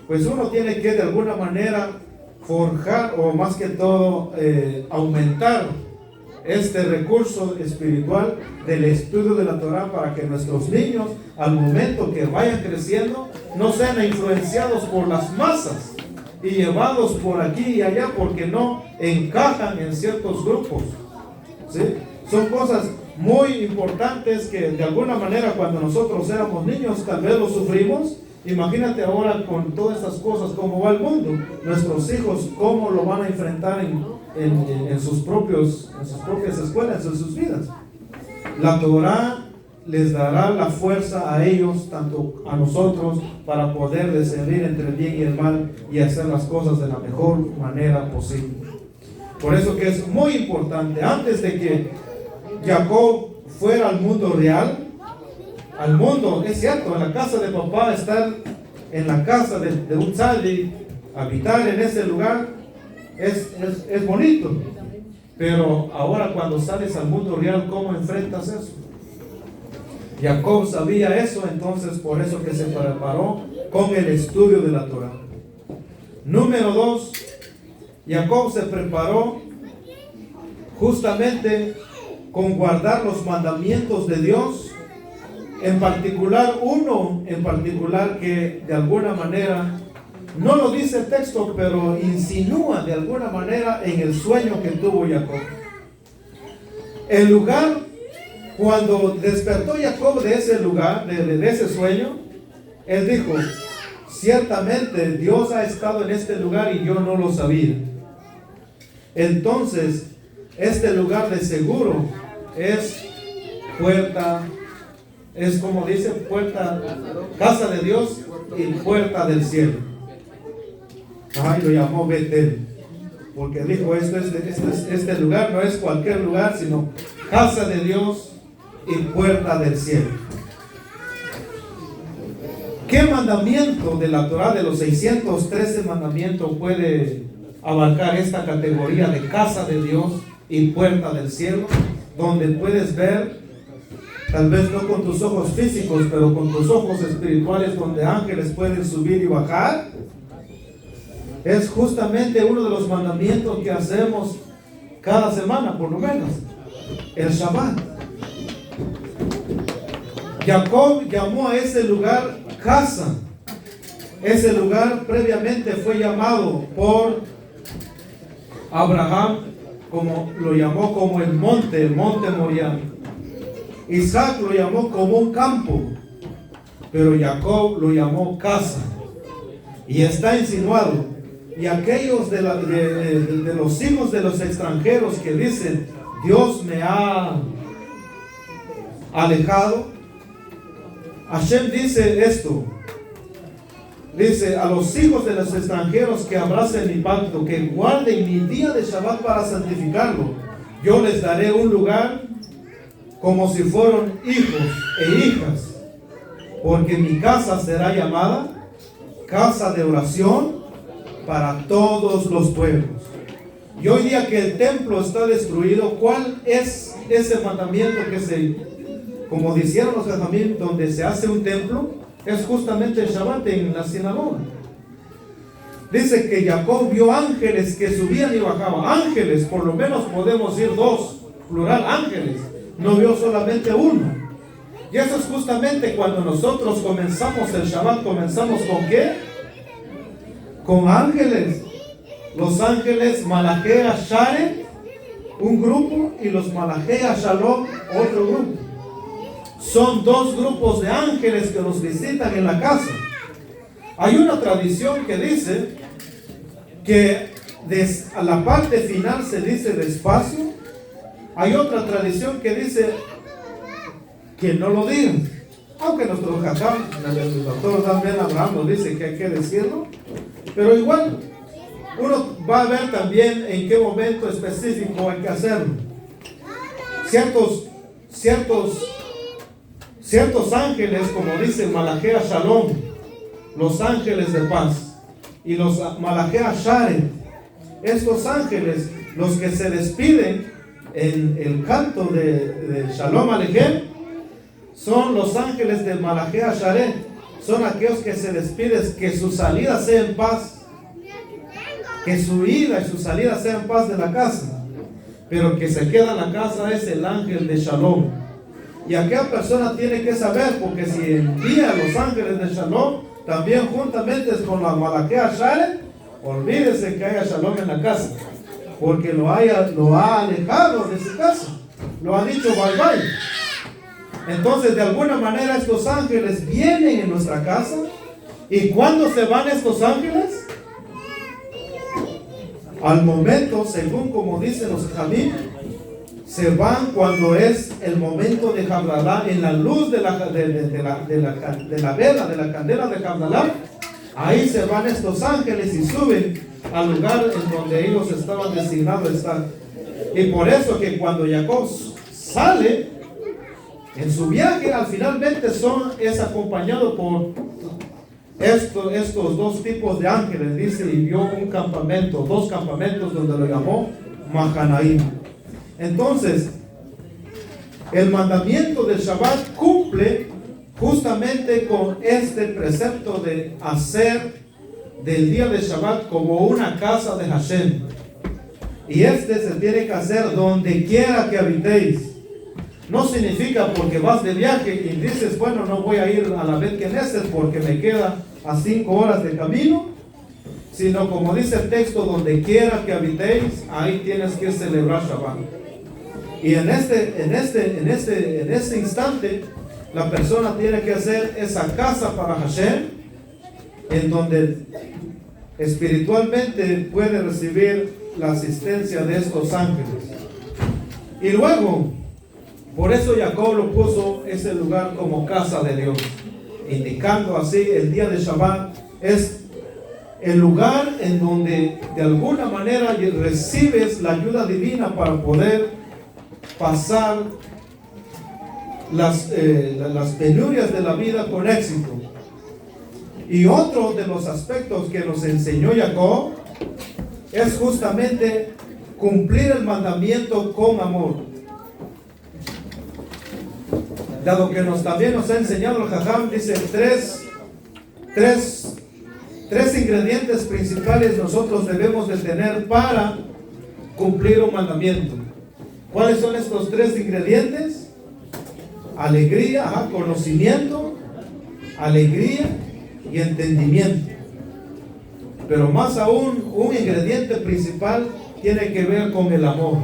pues uno tiene que de alguna manera forjar, o más que todo aumentar este recurso espiritual del estudio de la Torah, para que nuestros niños, al momento que vayan creciendo, no sean influenciados por las masas y llevados por aquí y allá porque no encajan en ciertos grupos, ¿sí? Son cosas muy importantes que de alguna manera cuando nosotros éramos niños tal vez lo sufrimos. Imagínate ahora con todas estas cosas, cómo va el mundo, nuestros hijos cómo lo van a enfrentar en sus propias escuelas, en sus vidas. La Torah les dará la fuerza a ellos, tanto a nosotros, para poder discernir entre el bien y el mal y hacer las cosas de la mejor manera posible. Por eso que es muy importante, antes de que Jacob fuera al mundo real, al mundo, es cierto, en la casa de papá, estar en la casa de un tzaddik, habitar en ese lugar, es bonito. Pero ahora cuando sales al mundo real, ¿cómo enfrentas eso? Jacob sabía eso, entonces por eso que se preparó con el estudio de la Torah. Número 2, Jacob se preparó justamente con guardar los mandamientos de Dios, en particular uno en particular que de alguna manera, no lo dice el texto, pero insinúa de alguna manera en el sueño que tuvo Jacob. El lugar, cuando despertó Jacob de ese lugar, de ese sueño, él dijo: ciertamente Dios ha estado en este lugar y yo no lo sabía. Entonces, este lugar de seguro es puerta, es como dice, puerta, casa de Dios y puerta del cielo. Ay, lo llamó Betel, porque dijo, este lugar no es cualquier lugar, sino casa de Dios y puerta del cielo. ¿Qué mandamiento de la Torah, de los 613 mandamientos, puede abarcar esta categoría de casa de Dios y puerta del cielo? Donde puedes ver, tal vez no con tus ojos físicos, pero con tus ojos espirituales, donde ángeles pueden subir y bajar. Es justamente uno de los mandamientos que hacemos cada semana, por lo menos, el Shabbat. Jacob llamó a ese lugar casa. Ese lugar previamente fue llamado por Abraham, como lo llamó como el monte Moriah. Isaac lo llamó como un campo, pero Jacob lo llamó casa. Y está insinuado. Y aquellos de los hijos de los extranjeros que dicen, Dios me ha alejado, Hashem dice esto. Dice, a los hijos de los extranjeros que abracen mi pacto, que guarden mi día de Shabbat para santificarlo, yo les daré un lugar como si fueran hijos e hijas, porque mi casa será llamada casa de oración para todos los pueblos. Y hoy día que el templo está destruido, ¿cuál es ese mandamiento como dijeron los jajamim, donde se hace un templo? Es justamente el Shabbat en la sinagoga. Dice que Jacob vio ángeles que subían y bajaban. Ángeles, por lo menos podemos decir dos, plural, ángeles. No vio solamente uno. Y eso es justamente cuando nosotros comenzamos el Shabbat. ¿Comenzamos con qué? Con ángeles. Los ángeles Malachea Share, un grupo, y los Malachea Shalom, otro grupo. Son dos grupos de ángeles que nos visitan en la casa. Hay una tradición que dice que a la parte final se dice despacio. Hay otra tradición que dice que no lo digan. Aunque nuestro jajam, el doctor también Abraham nos dice que hay que decirlo, pero igual uno va a ver también en qué momento específico hay que hacerlo. Ciertos ángeles, como dice Malachea Shalom, los ángeles de paz, y los Malachea Sharet, estos ángeles, los que se despiden en el canto de Shalom Alechem, son los ángeles de Malachea Sharet, son aquellos que se despiden, que su salida sea en paz, que su ida y su salida sea en paz de la casa, pero que se queda en la casa es el ángel de Shalom. Y aquella persona tiene que saber, porque si envía a los ángeles de Shalom, también juntamente con la Malachea Sharet, olvídese que haya Shalom en la casa, porque lo ha alejado de su casa, lo ha dicho bye bye. Entonces, de alguna manera, estos ángeles vienen en nuestra casa. ¿Y cuándo se van estos ángeles? Al momento, según como dicen los jamín, se van cuando es el momento de Havdalah, en la luz de la vela, de la candela de Havdalah. Ahí se van estos ángeles y suben al lugar en donde ellos estaban designados a estar. Y por eso que cuando Jacob sale en su viaje, al finalmente es acompañado por estos dos tipos de ángeles, dice, y vio dos campamentos donde lo llamó Mahanaim. Entonces, el mandamiento del Shabbat cumple justamente con este precepto de hacer del día de Shabbat como una casa de Hashem. Y se tiene que hacer donde quiera que habitéis. No significa porque vas de viaje y dices, bueno, no voy a ir a la Bet Knesset porque me queda a 5 horas de camino, sino como dice el texto, donde quiera que habitéis, ahí tienes que celebrar Shabbat. Y en este instante, la persona tiene que hacer esa casa para Hashem, en donde espiritualmente puede recibir la asistencia de estos ángeles. Y luego, por eso Jacob lo puso ese lugar como casa de Dios, indicando así el día de Shabbat es el lugar en donde de alguna manera recibes la ayuda divina para poder pasar las penurias de la vida con éxito. Y otro de los aspectos que nos enseñó Jacob es justamente cumplir el mandamiento con amor. Dado que también nos ha enseñado el Jajam, dice tres ingredientes principales nosotros debemos de tener para cumplir un mandamiento. ¿Cuáles son estos 3 ingredientes? Alegría, conocimiento, alegría y entendimiento. Pero más aún, un ingrediente principal tiene que ver con el amor.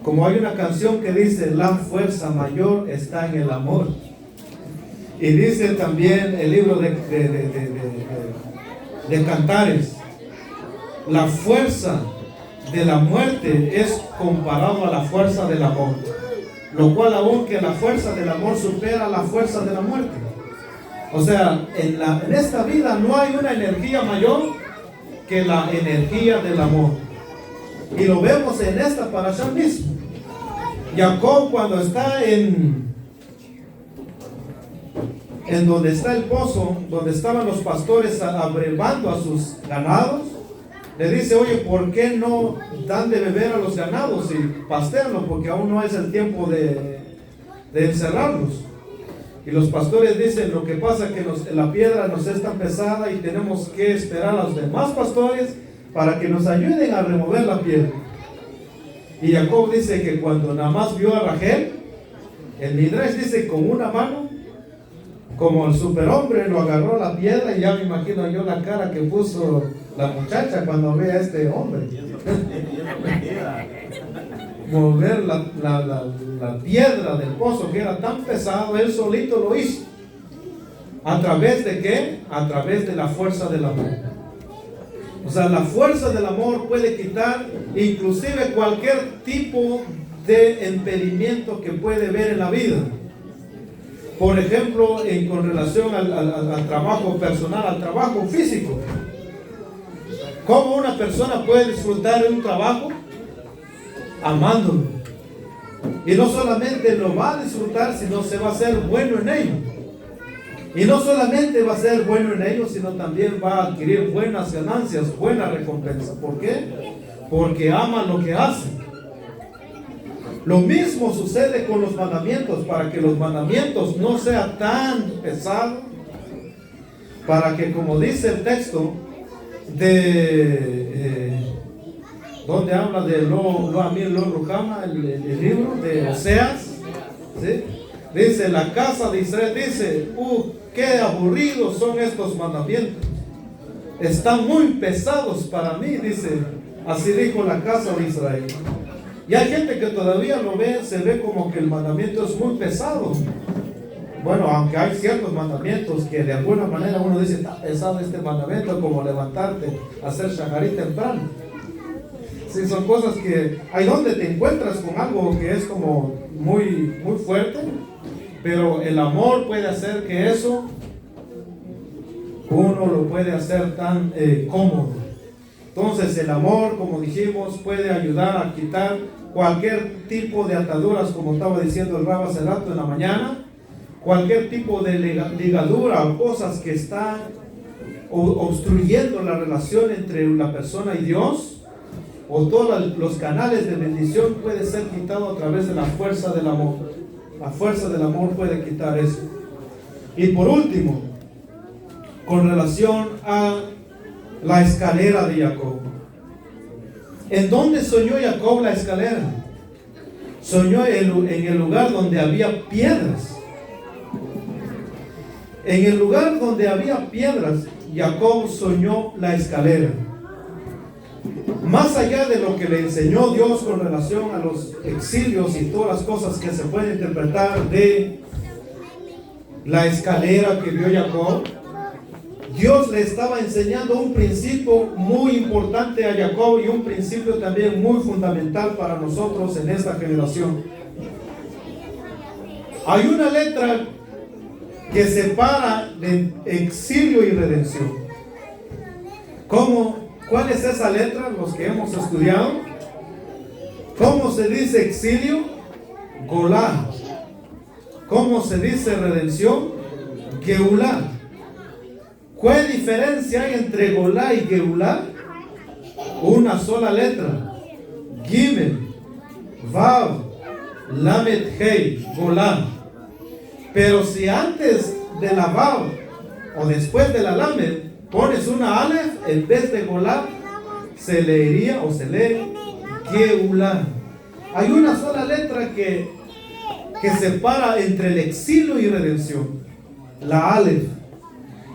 Como hay una canción que dice, la fuerza mayor está en el amor. Y dice también el libro de Cantares, la fuerza de la muerte es comparado a la fuerza del amor, lo cual aún que la fuerza del amor supera la fuerza de la muerte. O sea, en esta vida no hay una energía mayor que la energía del amor. Y lo vemos en esta parasha mismo. Jacob, cuando está en donde está el pozo, donde estaban los pastores abrevando a sus ganados, le dice, oye, ¿por qué no dan de beber a los ganados y pasteanlos? Porque aún no es el tiempo de encerrarlos. Y los pastores dicen, lo que pasa es que la piedra nos es tan pesada y tenemos que esperar a los demás pastores para que nos ayuden a remover la piedra. Y Jacob dice que cuando nada más vio a Rachel, el Midrash dice con una mano, como el superhombre, lo agarró la piedra, y ya me imagino yo la cara que puso la muchacha cuando ve a este hombre. Mover la piedra del pozo que era tan pesado, él solito lo hizo. ¿A través de qué? A través de la fuerza del amor. O sea, la fuerza del amor puede quitar inclusive cualquier tipo de impedimento que puede ver en la vida. Por ejemplo, con relación al trabajo personal, al trabajo físico. ¿Cómo una persona puede disfrutar de un trabajo? Amándolo. Y no solamente lo va a disfrutar, sino se va a ser bueno en ello. Y no solamente va a ser bueno en ello, sino también va a adquirir buenas ganancias, buena recompensa. ¿Por qué? Porque ama lo que hace. Lo mismo sucede con los mandamientos, para que los mandamientos no sean tan pesados, para que, como dice el texto donde habla de lo Amir lo Ruhama, el libro de Oseas, ¿sí? Dice, la casa de Israel, dice, qué aburridos son estos mandamientos, están muy pesados para mí, dice, así dijo la casa de Israel. Y hay gente que todavía lo ve, se ve como que el mandamiento es muy pesado. Bueno, aunque hay ciertos mandamientos que de alguna manera uno dice, está pesado este mandamiento, como levantarte, hacer shaharí temprano. Sí, son cosas que hay donde te encuentras con algo que es como muy, muy fuerte, pero el amor puede hacer que eso uno lo puede hacer tan cómodo. Entonces el amor, como dijimos, puede ayudar a quitar cualquier tipo de ataduras, como estaba diciendo el Rab hace rato en la mañana, cualquier tipo de ligadura o cosas que están obstruyendo la relación entre la persona y Dios, o todos los canales de bendición puede ser quitado a través de la fuerza del amor. La fuerza del amor puede quitar eso. Y por último, con relación a la escalera de Jacob. ¿En dónde soñó Jacob la escalera? Soñó en el lugar donde había piedras. En el lugar donde había piedras, Jacob soñó la escalera. Más allá de lo que le enseñó Dios con relación a los exilios y todas las cosas que se pueden interpretar de la escalera que vio Jacob, Dios le estaba enseñando un principio muy importante a Jacob y un principio también muy fundamental para nosotros en esta generación. Hay una letra que separa de exilio y redención. ¿Cuál es esa letra? Los que hemos estudiado. ¿Cómo se dice exilio? Golá. ¿Cómo se dice redención? Geulá. ¿Cuál diferencia hay entre Golá y Geulá? Una sola letra. Gimel, Vav, Lamed, Hei, Golá. Pero si antes de la Vav o después de la Lamed pones una Aleph, en vez de Golá, se leería o se lee Geulá. Hay una sola letra que separa entre el exilio y redención. La Aleph.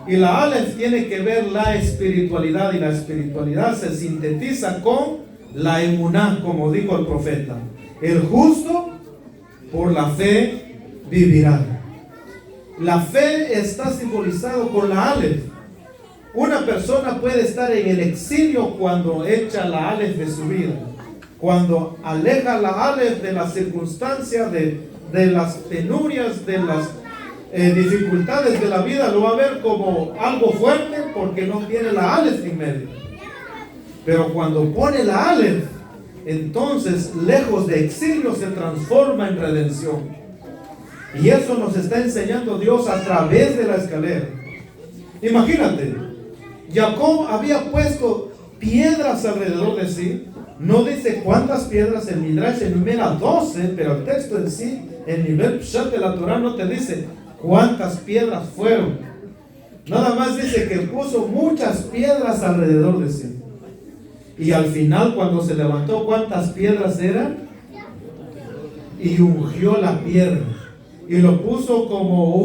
Y la Aleph tiene que ver la espiritualidad, y la espiritualidad se sintetiza con la emuná, como dijo el profeta. El justo por la fe vivirá. La fe está simbolizado con la Aleph. Una persona puede estar en el exilio cuando echa la Aleph de su vida, cuando aleja la Aleph de las circunstancias, de las penurias, de las dificultades de la vida, lo va a ver como algo fuerte porque no tiene la Aleph en medio. Pero cuando pone la Aleph, entonces lejos de exilio se transforma en redención. Y eso nos está enseñando Dios a través de la escalera. Imagínate, Jacob había puesto piedras alrededor de sí. No dice cuántas piedras, el Midrash enumera 12, pero el texto en sí, el nivel Pshat de la Torah no te dice cuántas piedras fueron. Nada más dice que puso muchas piedras alrededor de sí. Y al final, cuando se levantó, ¿cuántas piedras eran? Y ungió la piedra y lo puso como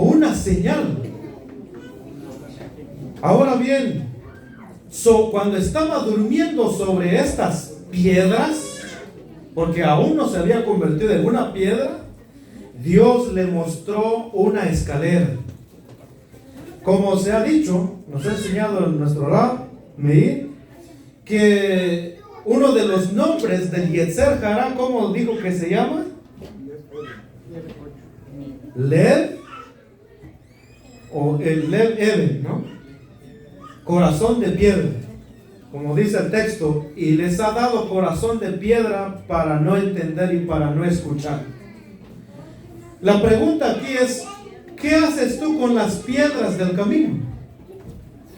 una señal. Ahora bien, cuando estaba durmiendo sobre estas piedras, porque aún no se había convertido en una piedra, Dios le mostró una escalera. Como se ha dicho, nos ha enseñado nuestro Rab Meir, que uno de los nombres del Yetzer Hará, ¿cómo dijo que se llama? Lev, o el Lev Eben, ¿no? Corazón de piedra, como dice el texto, y les ha dado corazón de piedra para no entender y para no escuchar. La pregunta aquí es, ¿qué haces tú con las piedras del camino?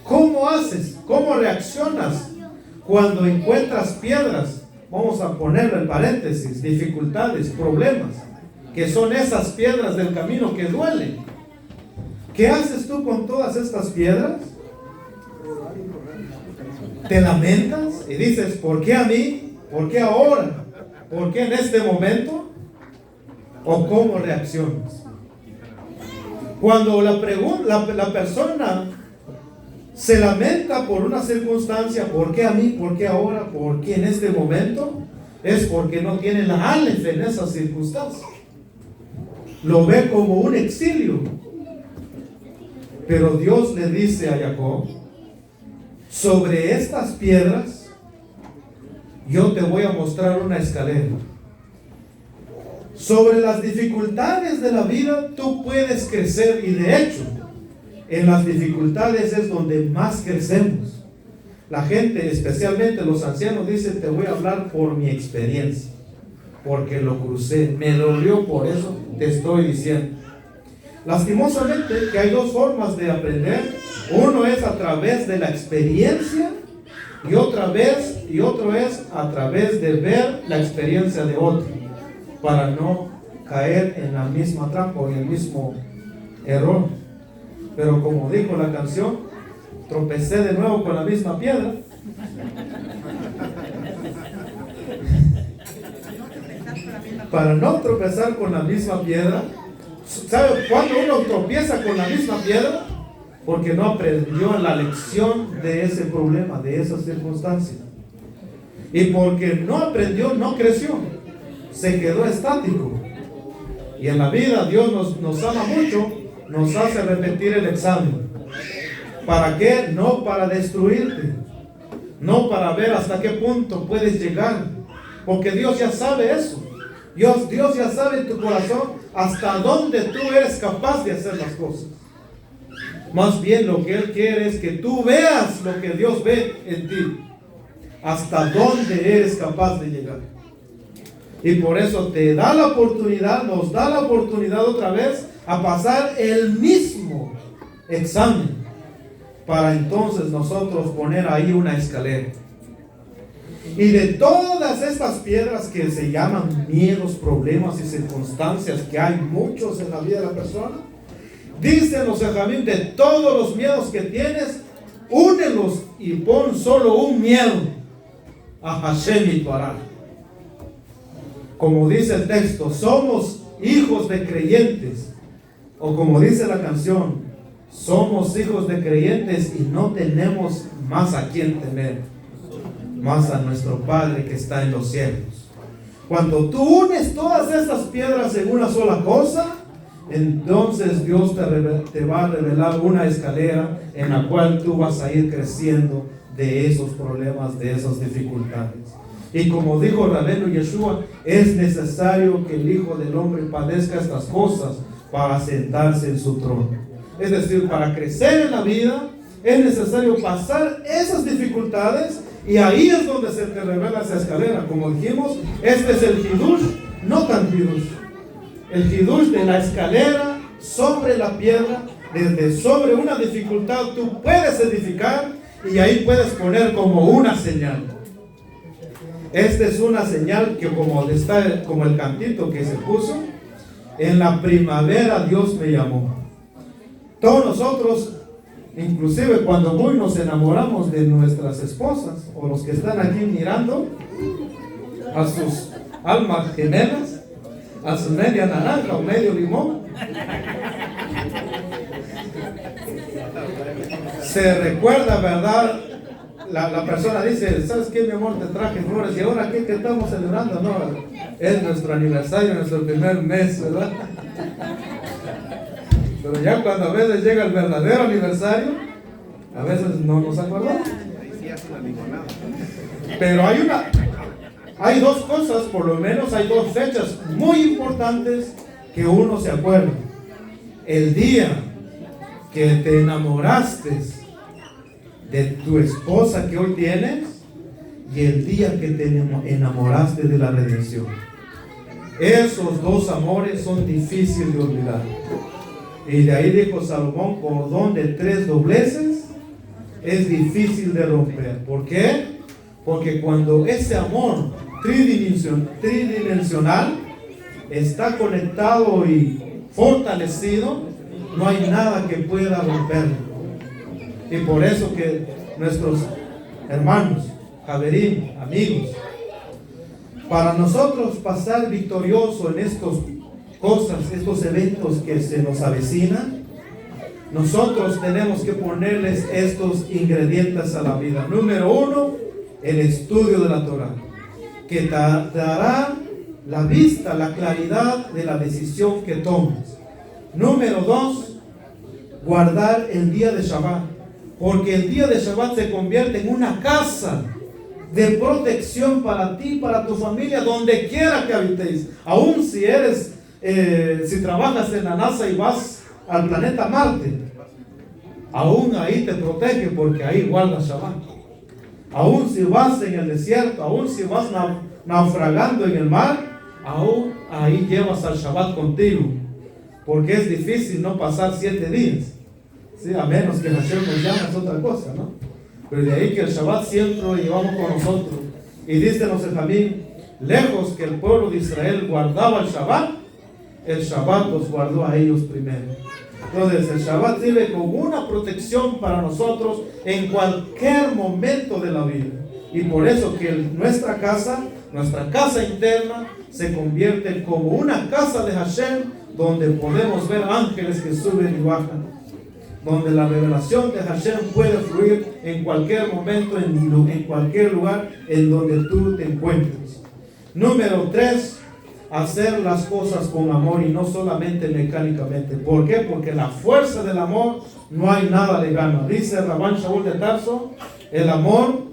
¿Cómo haces? ¿Cómo reaccionas cuando encuentras piedras? Vamos a ponerle en paréntesis, dificultades, problemas, que son esas piedras del camino que duelen. ¿Qué haces tú con todas estas piedras? ¿Te lamentas y dices, ¿por qué a mí? ¿Por qué ahora? ¿Por qué en este momento? ¿O cómo reaccionas? Cuando la persona se lamenta por una circunstancia, ¿por qué a mí? ¿Por qué ahora? ¿Por qué en este momento? Es porque no tiene la Aleph en esa circunstancia. Lo ve como un exilio. Pero Dios le dice a Jacob, sobre estas piedras yo te voy a mostrar una escalera. Sobre las dificultades de la vida tú puedes crecer, y de hecho en las dificultades es donde más crecemos. La gente, especialmente los ancianos, dicen, te voy a hablar por mi experiencia, porque lo crucé, me dolió, por eso te estoy diciendo. Lastimosamente que hay dos formas de aprender. Uno es a través de la experiencia y otro es a través de ver la experiencia de otro, para no caer en la misma trampa o en el mismo error. Pero como dijo la canción, tropecé de nuevo con la misma piedra. Para no tropezar con la misma piedra. ¿Sabe cuándo uno tropieza con la misma piedra? Porque no aprendió la lección de ese problema, de esa circunstancia. Y porque no aprendió, no creció. Se quedó estático. Y en la vida Dios nos ama mucho, nos hace repetir el examen. ¿Para qué? No para destruirte, no para ver hasta qué punto puedes llegar, porque Dios ya sabe eso. Dios ya sabe en tu corazón hasta dónde tú eres capaz de hacer las cosas. Más bien lo que Él quiere es que tú veas lo que Dios ve en ti, hasta dónde eres capaz de llegar. Y por eso te da la oportunidad, nos da la oportunidad otra vez a pasar el mismo examen, para entonces nosotros poner ahí una escalera. Y de todas estas piedras que se llaman miedos, problemas y circunstancias, que hay muchos en la vida de la persona, dicen los Jajamim, de todos los miedos que tienes, únelos y pon solo un miedo a Hashem Yitbaraj. Como dice el texto, somos hijos de creyentes, o como dice la canción, somos hijos de creyentes y no tenemos más a quien temer, más a nuestro Padre que está en los cielos. Cuando tú unes todas estas piedras en una sola cosa, entonces Dios te va a revelar una escalera en la cual tú vas a ir creciendo de esos problemas, de esas dificultades. Y como dijo Rabenu Yeshua, es necesario que el Hijo del Hombre padezca estas cosas para sentarse en su trono. Es decir, para crecer en la vida es necesario pasar esas dificultades, y ahí es donde se te revela esa escalera. Como dijimos, este es el Hidush, no tan Hidush. El Hidush de la escalera sobre la piedra, desde sobre una dificultad tú puedes edificar, y ahí puedes poner como una señal. Esta es una señal que como el cantito que se puso, en la primavera Dios me llamó. Todos nosotros, inclusive cuando muy nos enamoramos de nuestras esposas, o los que están aquí mirando a sus almas gemelas, a su media naranja o medio limón, se recuerda, ¿verdad? La persona dice, ¿sabes qué, mi amor? Te traje flores. ¿Y ahora qué estamos celebrando? No, es nuestro aniversario, nuestro primer mes, ¿verdad? Pero ya cuando a veces llega el verdadero aniversario, a veces no nos acordamos. Pero hay dos cosas, por lo menos hay dos fechas muy importantes que uno se acuerda. El día que te enamoraste de tu esposa que hoy tienes y el día que te enamoraste de la redención. Esos dos amores son difíciles de olvidar. Y de ahí dijo Salomón, cordón de 3 dobleces es difícil de romper. ¿Por qué? Porque cuando ese amor tridimensional está conectado y fortalecido, no hay nada que pueda romperlo. Y por eso que nuestros hermanos, Javerín, amigos, para nosotros pasar victorioso en estas cosas, estos eventos que se nos avecinan, nosotros tenemos que ponerles estos ingredientes a la vida. Número 1, el estudio de la Torah, que te dará la vista, la claridad de la decisión que tomes. Número 2, guardar el día de Shabbat, porque el día de Shabbat se convierte en una casa de protección para ti, para tu familia, donde quiera que habitéis. Aún si eres, si trabajas en la NASA y vas al planeta Marte, aún ahí te protege, porque ahí guardas Shabbat. Aún si vas en el desierto, aún si vas naufragando en el mar, aún ahí llevas al Shabbat contigo, porque es difícil no pasar 7 días, ¿sí? A menos que Hashem nos llame, es otra cosa, ¿no? Pero de ahí que el Shabbat siempre lo llevamos con nosotros. Y dice los Benjamín, lejos que el pueblo de Israel guardaba el Shabbat los guardó a ellos primero. Entonces el Shabbat sirve como una protección para nosotros en cualquier momento de la vida. Y por eso que nuestra casa interna, se convierte como una casa de Hashem, donde podemos ver ángeles que suben y bajan, donde la revelación de Hashem puede fluir en cualquier momento, en cualquier lugar en donde tú te encuentres. Número 3, hacer las cosas con amor y no solamente mecánicamente. ¿Por qué? Porque la fuerza del amor no hay nada le gana. Dice Rabban Shaul de Tarso, el amor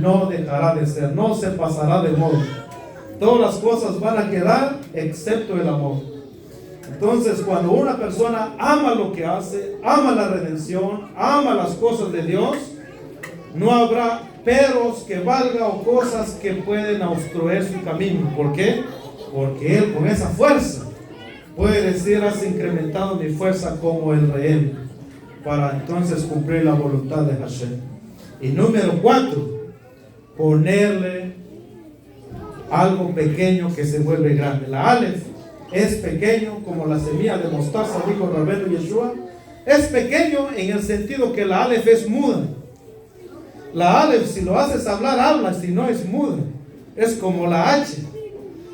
no dejará de ser, no se pasará de moda. Todas las cosas van a quedar excepto el amor. Entonces, cuando una persona ama lo que hace, ama la redención, ama las cosas de Dios, no habrá peros que valga o cosas que pueden obstruir su camino. ¿Por qué? Porque él con esa fuerza puede decir, has incrementado mi fuerza como el rehén, para entonces cumplir la voluntad de Hashem. Y número 4, ponerle algo pequeño que se vuelve grande. La Aleph es pequeño como la semilla de mostaza, dijo Rabbeinu Yeshua. Es pequeño en el sentido que la Aleph es muda. La Aleph, si lo haces hablar, habla, si no es muda. Es como la H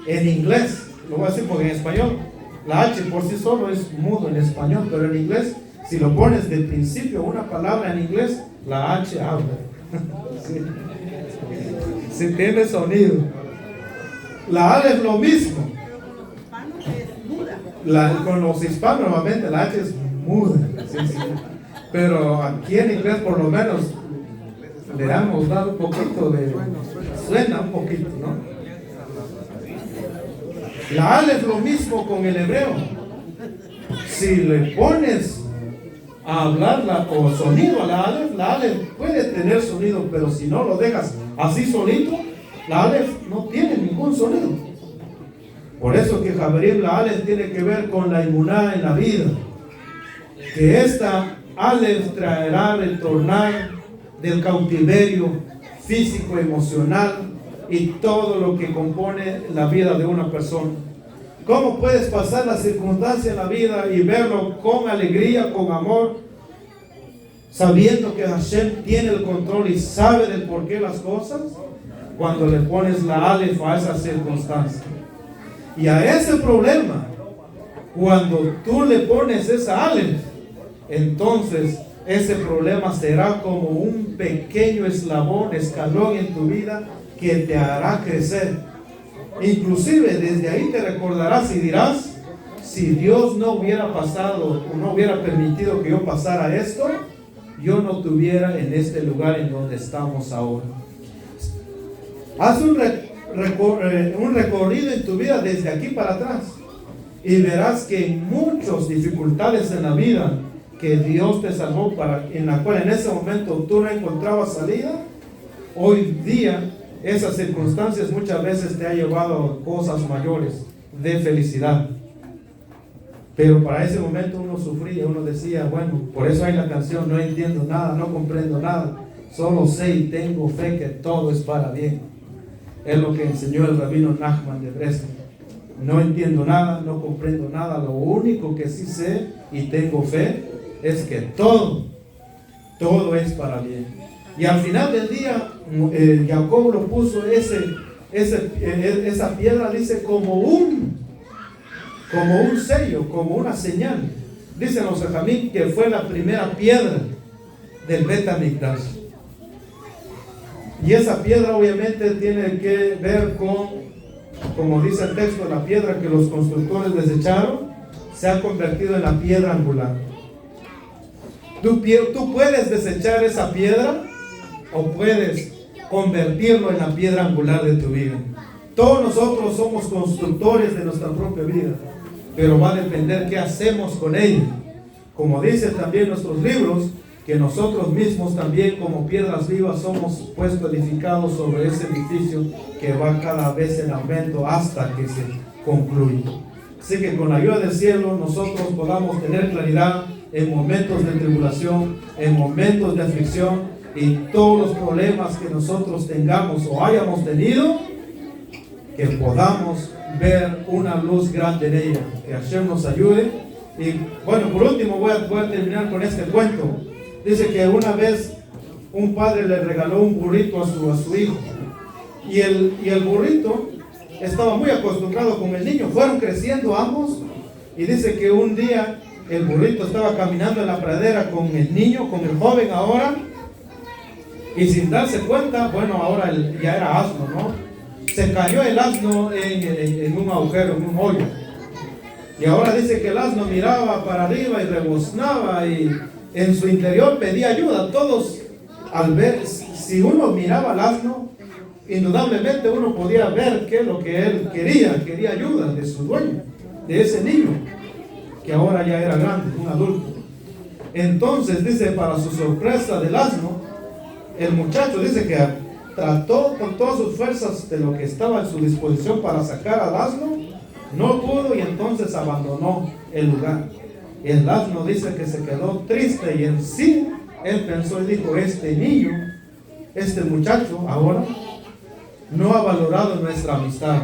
en inglés. Lo voy a decir porque en español la H por sí solo es mudo en español, pero en inglés, si lo pones de principio una palabra en inglés, la H habla. Sí. Si tiene sonido. La Aleph lo mismo. Con los hispanos nuevamente la H es muda. Sí, sí. Pero aquí en inglés por lo menos le hemos dado un poquito de... Suena un poquito, ¿no? La Aleph lo mismo con el hebreo. Si le pones a hablar o sonido a la Aleph puede tener sonido, pero si no lo dejas así solito, la Aleph no tiene ningún sonido. Por eso que Javerim, la Aleph tiene que ver con la inmuná en la vida, que esta Aleph traerá retornar del cautiverio físico, emocional y todo lo que compone la vida de una persona. ¿Cómo puedes pasar la circunstancia en la vida y verlo con alegría, con amor, sabiendo que Hashem tiene el control y sabe del porqué las cosas? Cuando le pones la Aleph a esa circunstancia y a ese problema, cuando tú le pones esa Aleph, entonces ese problema será como un pequeño escalón en tu vida que te hará crecer. Inclusive desde ahí te recordarás y dirás, si Dios no hubiera pasado o no hubiera permitido que yo pasara esto, yo no estuviera en este lugar en donde estamos ahora. Haz un recorrido en tu vida desde aquí para atrás y verás que en muchas dificultades en la vida que Dios te salvó, en la cual en ese momento tú no encontrabas salida, hoy día esas circunstancias muchas veces te han llevado a cosas mayores de felicidad. Pero para ese momento uno sufría, uno decía, bueno, por eso hay la canción, no entiendo nada, no comprendo nada, solo sé y tengo fe que todo es para bien. Es lo que enseñó el rabino Nachman de Breslau. No entiendo nada, no comprendo nada, lo único que sí sé y tengo fe es que todo es para bien. Y al final del día, Jacob lo puso esa piedra, dice, como un sello, como una señal. Dicen los Jajamim que fue la primera piedra del Bet Hamikdash. Y esa piedra obviamente tiene que ver con, como dice el texto, la piedra que los constructores desecharon se ha convertido en la piedra angular. Tú puedes desechar esa piedra o puedes convertirlo en la piedra angular de tu vida. Todos nosotros somos constructores de nuestra propia vida, pero va a depender qué hacemos con ella. Como dicen también nuestros libros, que nosotros mismos también como piedras vivas somos edificados sobre ese edificio que va cada vez en aumento hasta que se concluya. Así que con la ayuda del cielo nosotros podamos tener claridad en momentos de tribulación, en momentos de aflicción, y todos los problemas que nosotros tengamos o hayamos tenido, que podamos ver una luz grande en ella. Que Hashem nos ayude. Y bueno, por último voy a terminar con este cuento. Dice que una vez un padre le regaló un burrito a su hijo, y el burrito estaba muy acostumbrado con el niño. Fueron creciendo ambos, y dice que un día el burrito estaba caminando en la pradera con el niño, con el joven ahora, y sin darse cuenta, bueno, ahora ya era asno, ¿no? Se cayó el asno en un agujero, en un hoyo. Y ahora dice que el asno miraba para arriba y rebuznaba y en su interior pedía ayuda. Todos, al ver, si uno miraba al asno, indudablemente uno podía ver que lo que él quería ayuda de su dueño, de ese niño, que ahora ya era grande, un adulto. Entonces dice, para su sorpresa del asno, el muchacho dice que trató con todas sus fuerzas de lo que estaba en su disposición para sacar al asno, no pudo, y entonces abandonó el lugar. El asno dice que se quedó triste, y en sí él pensó y dijo, este niño, este muchacho ahora no ha valorado nuestra amistad,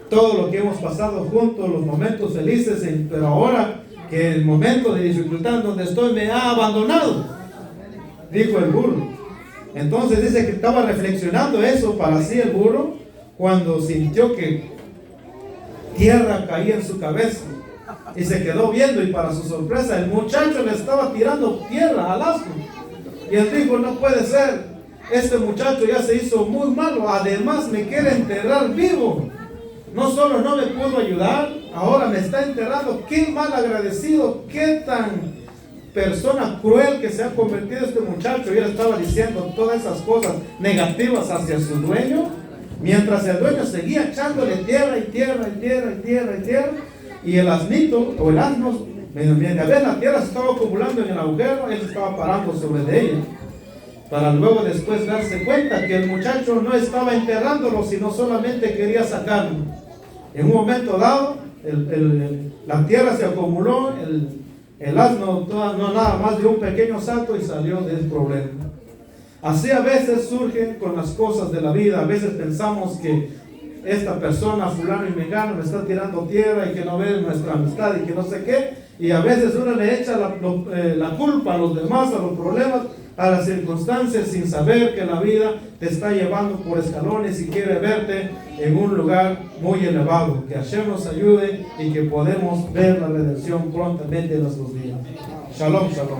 todo lo que hemos pasado juntos, los momentos felices, pero ahora que el momento de dificultad donde estoy me ha abandonado, dijo el burro. Entonces dice que estaba reflexionando eso para sí el burro, cuando sintió que tierra caía en su cabeza, y se quedó viendo, y para su sorpresa el muchacho le estaba tirando tierra al asno. Y él dijo, no puede ser, este muchacho ya se hizo muy malo, además me quiere enterrar vivo. No solo no me pudo ayudar, ahora me está enterrando. Qué mal agradecido, qué tan persona cruel que se ha convertido este muchacho. Y él estaba diciendo todas esas cosas negativas hacia su dueño, mientras el dueño seguía echándole tierra y tierra y tierra y tierra y tierra. Y el asnito o el asno, mientras la tierra se estaba acumulando en el agujero, él estaba parando sobre de ella, para luego después darse cuenta que el muchacho no estaba enterrándolo, sino solamente quería sacarlo. En un momento dado, la tierra se acumuló, el asno no nada más dio un pequeño salto y salió del problema. Así a veces surgen con las cosas de la vida. A veces pensamos que esta persona, fulano y mengano, me está tirando tierra y que no ve nuestra amistad y que no sé qué. Y a veces uno le echa la culpa a los demás, a los problemas, a las circunstancias, sin saber que la vida te está llevando por escalones y quiere verte en un lugar muy elevado. Que Hashem nos ayude y que podemos ver la redención prontamente en nuestros días. Shalom, shalom.